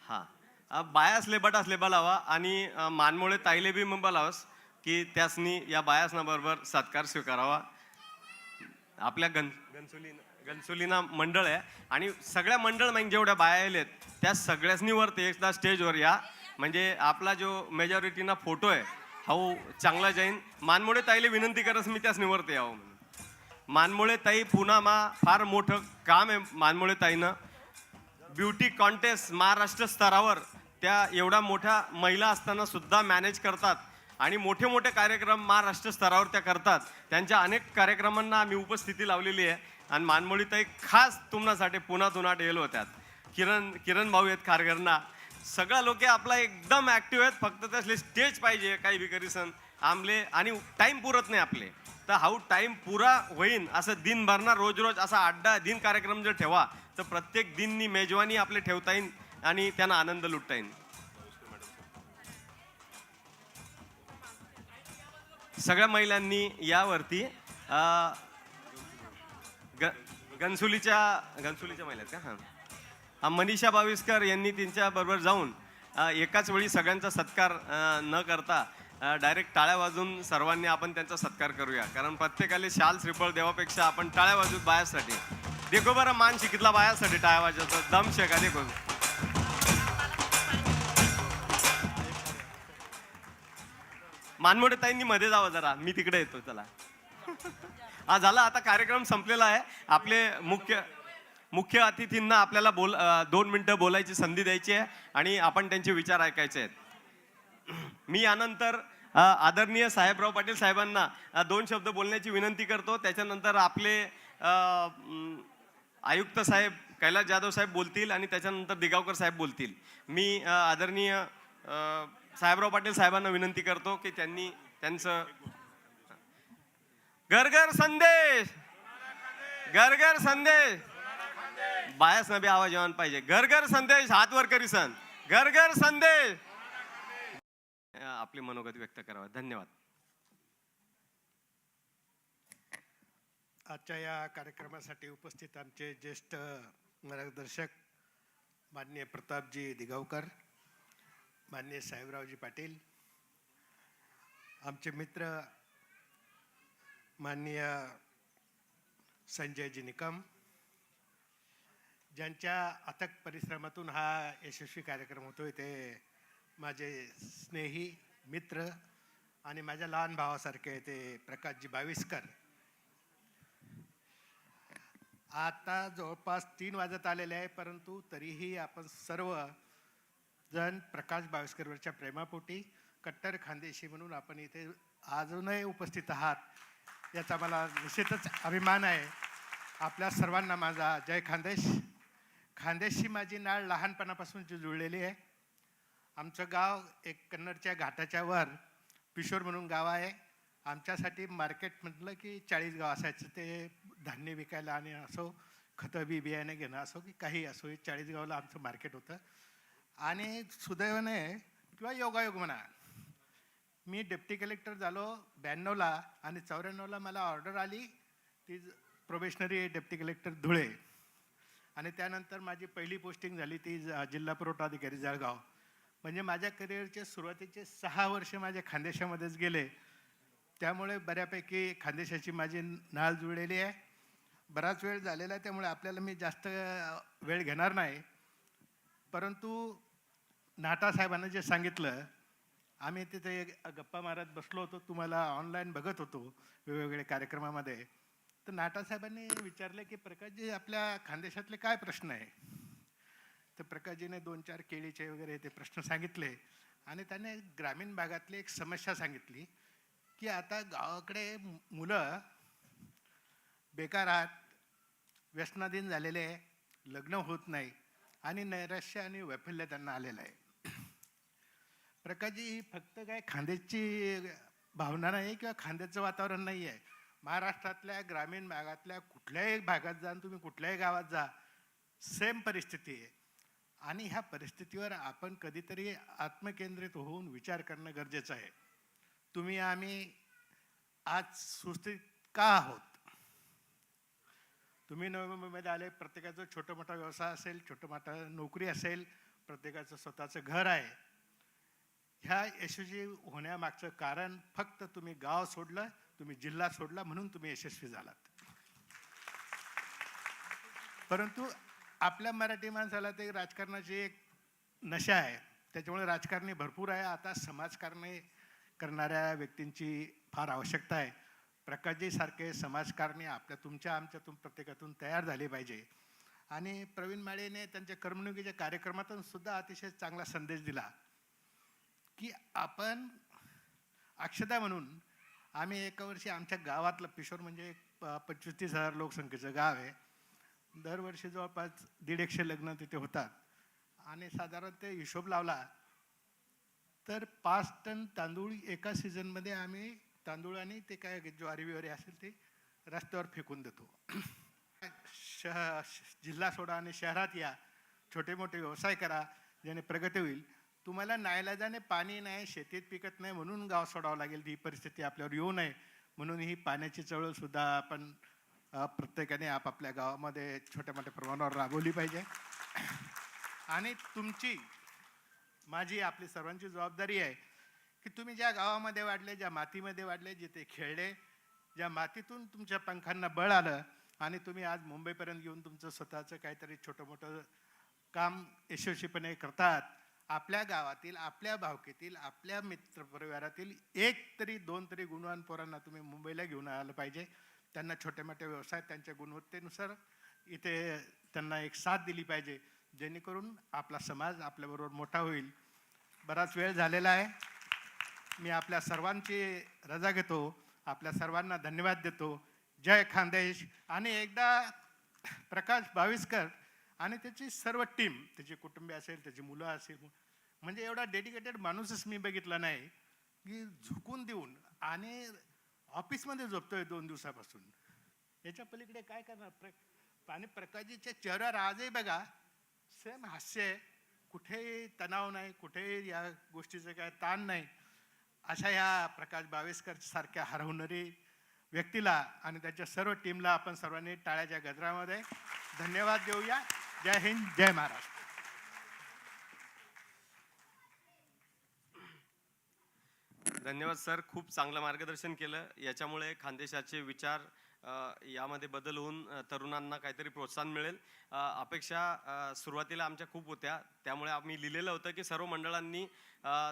हा बायासले बट असले बोलावा आणि मानमोळे ताईले बी मग बोलावस की त्यासनी या बायासना बरोबर सत्कार स्वीकारावा. आपल्या गणसोलीना मंडळ आहे आणि सगळ्या मंडळ मग जेवढ्या बाया आलेत त्या सगळ्यासनी वरती एकदा स्टेजवर या, म्हणजे आपला जो मेजॉरिटीना फोटो आहे हा चांगला जाईन. मानमोळे ताईले विनंती करस मी त्यासनी वरती यावं म्हणून. मानमोळे ताई पुन्हा फार मोठं काम आहे. मानमोळे ताईनं ब्युटी कॉन्टेस्ट महाराष्ट्र स्तरावर त्या एवढ्या मोठ्या महिला असताना सुद्धा मॅनेज करतात आणि मोठे मोठे कार्यक्रम महाराष्ट्र स्तरावर त्या करतात. त्यांच्या अनेक कार्यक्रमांना आम्ही उपस्थिती लावलेली आहे आणि मानमोळी ताई खास तुम्हासाठी पुण्यातून गेलो होत्यात. किरण भाऊ आहेत खारघरना, सगळ्या लोक आपला एकदम ऍक्टिव्ह आहेत, फक्त त्यासले स्टेज पाहिजे काही बी करीसन आमले. आणि टाईम पुरत नाही आपले, तर हा टाईम पुरा होईन असं दिनभरना रोज रोज असा 8-10 दिन कार्यक्रम जर ठेवा तर प्रत्येक दिननी मेजवानी आपले ठेवता येईल आणि त्यांना आनंद लुटता येईल. सगळ्या महिलांनी यावरती घनसोलीच्या महिला आहेत का? हां, मनीषा बाविस्कर यांनी त्यांच्या बरोबर जाऊन एकाच वेळी सगळ्यांचा सत्कार न करता डायरेक्ट टाळ्या वाजून सर्वांनी आपण त्यांचा सत्कार करूया. कारण प्रत्येकाला शाल श्रीफळ देवापेक्षा आपण टाळ्या वाजवत बायासाठी. देखो बरं मान शिकितला बायासाठी टाळ्या वाजवतो दम शेका. देखो मानमोडे ताईंनी मध्ये जावं जरा, मी तिकडे येतो. चला हा झाला, आता कार्यक्रम संपलेला आहे. आपले मुख्य अतिथींना आपल्याला 2 मिनिटं बोलायची संधी द्यायची आहे आणि आपण त्यांचे विचार ऐकायचे आहेत. मी यानंतर आदरणीय साहेबराव पाटील साहेबांना 2 शब्द बोलण्याची विनंती करतो. त्याच्यानंतर आपले आयुक्त साहेब कैलास जाधव साहेब बोलतील आणि त्याच्यानंतर दिगावकर साहेब बोलतील. मी आदरणीय साहेबराव पाटील साहेबांना विनंती करतो की त्यांनी त्यांचं घर घर संदेश बायास नबी आवाज येऊन पाहिजे. घर घर संदेश हात वर करी सन, घर घर संदेश आपली मनोगत व्यक्त करावा. धन्यवाद. आजच्या या कार्यक्रमासाठी उपस्थित आमचे ज्येष्ठ मार्गदर्शक माननीय प्रतापजी दिगावकर, माननीय साहेबरावजी पाटील, आमचे मित्र माननीय संजयजी निकम, ज्यांच्या अथक परिश्रमातून हा यशस्वी कार्यक्रम होतोय, ते माझे स्नेही मित्र आणि माझ्या लहान भावासारखे ते प्रकाशजी बाविस्कर. आता जवळपास 3 वाजत आलेले आहे, परंतु तरीही आपण सर्व जण प्रकाश बाविस्करवरच्या प्रेमापोटी कट्टर खानदेशी म्हणून आपण इथे अजूनही उपस्थित आहात याचा मला निश्चितच अभिमान आहे. आपल्या सर्वांना माझा जय खानदेश. खानदेशची माझी नाळ लहानपणापासूनची जुळलेली आहे. आमचं गाव एक कन्नडच्या घाटाच्या वर पिशोर म्हणून गाव आहे. आमच्यासाठी मार्केट म्हटलं की 40 गाव असायचं. ते धान्य विकायला आणि असो, खतं बी बियाणे घेणं असो की काही असो, 40 गावला आमचं मार्केट होतं. आणि सुदैवाने किंवा योगायोग म्हणा, मी डेप्टी कलेक्टर झालो 92ला आणि 94ला मला ऑर्डर आली ती प्रोबेशनरी डेप्टी कलेक्टर धुळे. आणि त्यानंतर माझी पहिली पोस्टिंग झाली ती जिल्हा पुरवठा अधिकारी जळगाव. म्हणजे माझ्या करिअरचे सुरुवातीचे 6 वर्ष माझ्या खानदेशामध्येच गेले. त्यामुळे बऱ्यापैकी खानदेशाची माझी नाळ जुळलेली आहे. बराच वेळ झालेला आहे त्यामुळे आपल्याला मी जास्त वेळ घेणार नाही. परंतु नाटा साहेबांना जे सांगितलं, आम्ही तिथे गप्पा मारत बसलो होतो, तुम्हाला ऑनलाईन बघत होतो वेगवेगळे कार्यक्रमामध्ये. तर नाटा साहेबांनी विचारले की प्रकाशजी आपल्या खानदेशातले काय प्रश्न आहे. तर प्रकाशजीने 2-4 केळीचे वगैरे ते प्रश्न सांगितले आणि त्याने ग्रामीण भागातली एक समस्या सांगितली की आता गावाकडे मुलं बेकार आहात, व्यसनाधीन झालेले आहे, लग्न होत नाही आणि नैराश्य आणि वैफल्य त्यांना आलेलं आहे. प्रकाशजी ही फक्त काय खानदेशची भावना नाही किंवा खानदेशचं वातावरण नाही आहे. महाराष्ट्रातल्या ग्रामीण भागातल्या कुठल्याही भागात जा, तुम्ही कुठल्याही गावात जा, सेम परिस्थिती आहे. आणि ह्या परिस्थितीवर आपण कधीतरी आत्मकेंद्रित होऊन विचार करणं गरजेचं आहे. तुम्ही आम्ही आज सुस्थितीत का आहोत? तुम्ही नवी मुंबईमध्ये आले, प्रत्येकाचं छोटं मोठा व्यवसाय असेल, छोटं मोठं नोकरी असेल, प्रत्येकाचं स्वतःचं घर आहे. ह्या यशस्वी होण्यामागचं कारण फक्त तुम्ही गाव सोडलं, तुम्ही जिल्हा सोडला म्हणून तुम्ही यशस्वी झालात. परंतु आपल्या मराठी माणसाला ते राजकारणाची एक नशा आहे. त्याच्यामुळे राजकारणी भरपूर आहे. आता समाजकारणी करणाऱ्या व्यक्तींची फार आवश्यकता आहे. प्रकाशजी सारखे समाजकारणी तुमच्या आमच्यातून प्रत्येकातून तयार झाले पाहिजे. आणि प्रवीण माळेने त्यांच्या करमणुकीच्या कार्यक्रमातून सुद्धा अतिशय चांगला संदेश दिला की आपण अक्षता म्हणून आम्ही एका वर्षी आमच्या गावातलं पिशोर म्हणजे 25-30 लोकसंख्येचं गाव आहे. दरवर्षी जवळपास 150 लग्न तिथे होतात. आणि साधारण ते हिशोब लावला तर 5 टन तांदूळ एका सीझनमध्ये आम्ही तांदूळ आणि ते काय ज्वारी बिवारी असेल ते रस्त्यावर फेकून देतो. जिल्हा सोडा आणि शहरात या, छोटे मोठे व्यवसाय करा, ज्याने प्रगती होईल. तुम्हाला नाईलाजाने पाणी नाही, शेतीत पिकत नाही म्हणून गाव सोडावं लागेल, ही परिस्थिती आपल्यावर येऊ नये म्हणून ही पाण्याची चळवळसुद्धा आपण प्रत्येकाने आपापल्या गावामध्ये छोट्या मोठ्या प्रमाणावर राबवली पाहिजे. आणि तुमची माझी आपली सर्वांची जबाबदारी आहे की तुम्ही ज्या गावामध्ये वाढले, ज्या मातीमध्ये वाढले, जिथे खेळले, ज्या मातीतून तुमच्या पंखांना बळ आलं आणि तुम्ही आज मुंबईपर्यंत येऊन तुमचं स्वतःचं काहीतरी छोटं मोठं काम यशस्वीपणे करतात. आपल्या गावातील, आपल्या भावकीतील, आपल्या मित्रपरिवारातील 1 तरी 2 तरी गुणवान पोरांना तुम्ही मुंबईला घेऊन आलं पाहिजे. त्यांना छोटे मोठे व्यवसाय त्यांच्या गुणवत्तेनुसार इथे त्यांना एक साथ दिली पाहिजे, जेणेकरून आपला समाज आपल्याबरोबर मोठा होईल. बराच वेळ झालेला आहे. मी आपल्या सर्वांची रजा घेतो. आपल्या सर्वांना धन्यवाद देतो. जय खानदेश. आणि एकदा प्रकाश बाविस्कर आणि त्याची सर्व टीम, त्याची कुटुंबीय असेल, त्याची मुलं असेल, म्हणजे एवढा डेडिकेटेड माणूसच मी बघितला नाही की झुकून देऊन आणि ऑफिसमध्ये झोपतोय 2 दिवसापासून. याच्या पलीकडे काय करणार? आणि प्रकाशजीच्या चेहऱ्यावर आजही बघा सेम हास्य आहे. कुठेही तणाव नाही, कुठेही या गोष्टीचं काय ताण नाही. अशा या प्रकाश बाविस्कर सारख्या हरवणारी व्यक्तीला आणि त्याच्या सर्व टीमला आपण सर्वांनी टाळ्याच्या गजरामध्ये धन्यवाद देऊया. जय हिंद, जय महाराष्ट्र. धन्यवाद सर, खूप चांगलं मार्गदर्शन केलं. याच्यामुळे खानदेशाचे विचार यामध्ये बदल होऊन तरुणांना काहीतरी प्रोत्साहन मिळेल. अपेक्षा सुरुवातीला आमच्या खूप होत्या, त्यामुळे आम्ही लिहिलेलं होतं की सर्व मंडळांनी,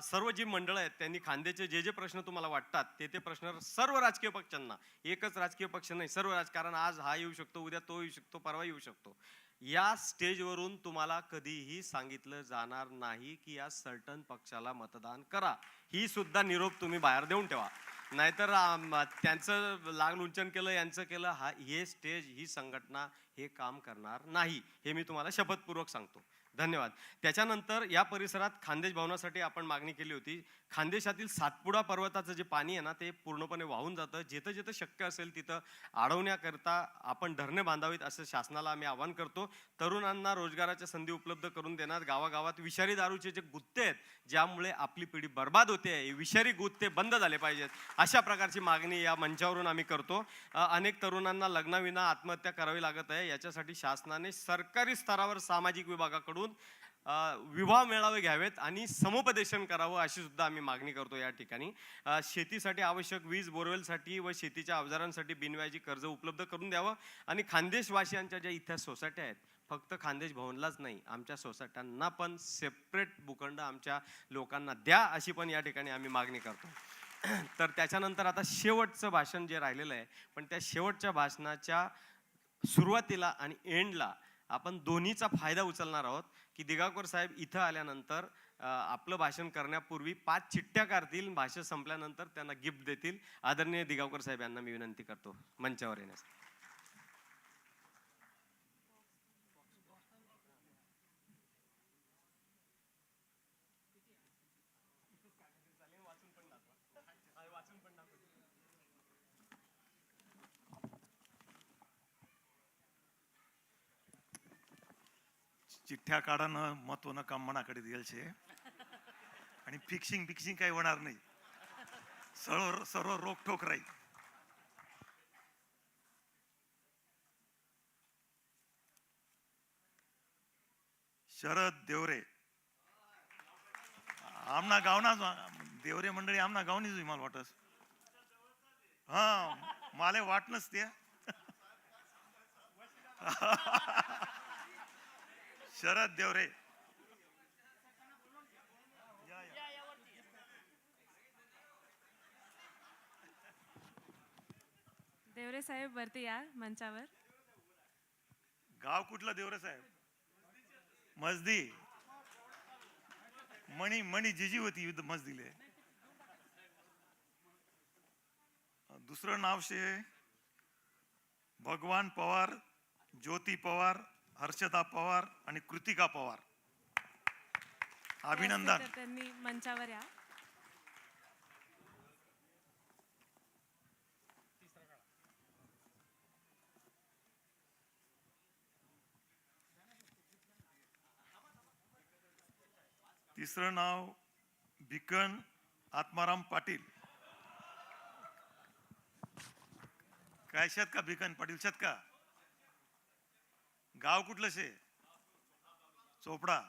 सर्व जी मंडळं आहेत त्यांनी खानदेशचे जे जे प्रश्न तुम्हाला वाटतात ते प्रश्न सर्व राजकीय पक्षांना, एकच राजकीय पक्ष नाही, सर्व राजकारण, आज हा येऊ शकतो, उद्या तो येऊ शकतो, परवा येऊ शकतो, या स्टेजवरून तुम्हाला कधीही सांगितलं जाणार नाही की या सर्टन पक्षाला मतदान करा. ही सुद्धा निरोप तुम्ही बाहेर देऊन ठेवा. नाहीतर त्यांचं लागलुंचन केलं, यांचं केलं, हे स्टेज, ही संघटना हे काम करणार नाही. हे मी तुम्हाला शपथपूर्वक सांगतो. धन्यवाद. त्याच्यानंतर या परिसरात खानदेश भवनासाठी आपण मागणी केली होती. खानदेशातील सातपुडा पर्वताचं जे पाणी आहे ना, ते पूर्णपणे वाहून जातं. जिथं जिथं शक्य असेल तिथं अडवण्याकरता आपण धरणे बांधावीत असं शासनाला आम्ही आवाहन करतो. तरुणांना रोजगाराच्या संधी उपलब्ध करून देण्यात, गावागावात विषारी दारूचे जे गुत्ते आहेत, ज्यामुळे आपली पिढी बर्बाद होते, हे विषारी गुत्ते बंद झाले पाहिजेत. अशा प्रकारची मागणी या मंचावरून आम्ही करतो. अनेक तरुणांना लग्नाविना आत्महत्या करावी लागत आहे. याच्यासाठी शासनाने सरकारी स्तरावर सामाजिक विभागाकडून विवाह मेळावे घ्यावेत आणि समुपदेशन करावं, अशी सुद्धा आम्ही मागणी करतो या ठिकाणी. शेतीसाठी आवश्यक वीज, बोरवेलसाठी व शेतीच्या अवजारांसाठी बिनव्याजी कर्ज उपलब्ध करून द्यावं. आणि खानदेशवासियांच्या ज्या इथं सोसायट्या आहेत, फक्त खानदेश भवनलाच नाही, आमच्या सोसायट्यांना पण सेपरेट भूखंड आमच्या लोकांना द्या, अशी पण या ठिकाणी आम्ही मागणी करतो. तर त्याच्यानंतर आता शेवटचं भाषण जे राहिलेलं आहे, पण त्या शेवटच्या भाषणाच्या सुरुवातीला आणि एंडला आपण दोन्हीचा फायदा उचलणार आहोत. की दिगावकर साहेब इथं आल्यानंतर आपलं भाषण करण्यापूर्वी 5 चिठ्ठ्या काढतील, भाषण संपल्यानंतर त्यांना गिफ्ट देतील. आदरणीय दिगावकर साहेब यांना मी विनंती करतो मंचावर येण्यास. चिठ्ठ्या काढानं महत्वानं काम मनाकडे द्यायचे आणि फिक्सिंग काही होणार नाही. सर्व रोखोक राहील. शरद देवरे आमना गावना देवरे मंडळी आमना गावनीच मला वाटस. हा मला वाटणच ते. शरद देवरे देवरे साहेब वरती या मंचावर. गाव कुठलं देवरे साहेब? मजदी. मणी जिजी होती युद्ध मजदीले. दुसरं नाव शे भगवान पवार, ज्योती पवार, हर्षदा पवार आणि कृतिका पवार. अभिनंदन. त्यांनी मंचावर या. तिसरं नाव भिकन आत्माराम पाटील. काय शेत का भिकन पाटील शेत का? गाव कुठलं शे? चोपडा.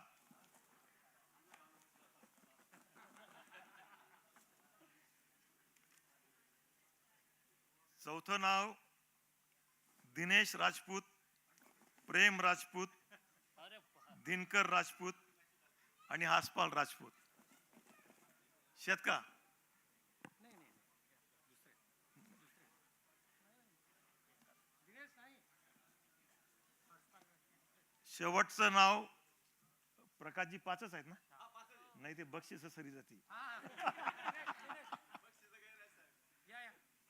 चौथं नाव दिनेश राजपूत, प्रेम राजपूत, दिनकर राजपूत आणि हासपाल राजपूत. शेत का? शेवटचं नाव प्रकाशजी 5च आहेत ना? नाही ते बक्षीस सरी जाती.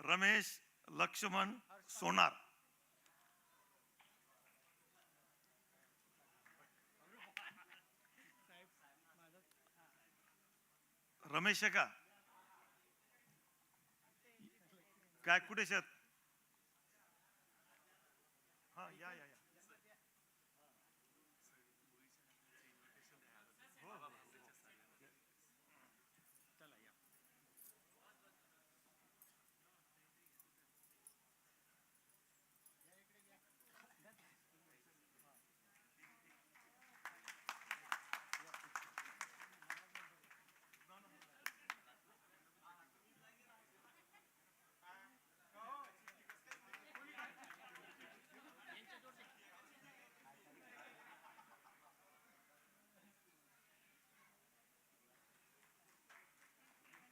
रमेश लक्ष्मण सोनार. रमेश का काय कुठे शेत?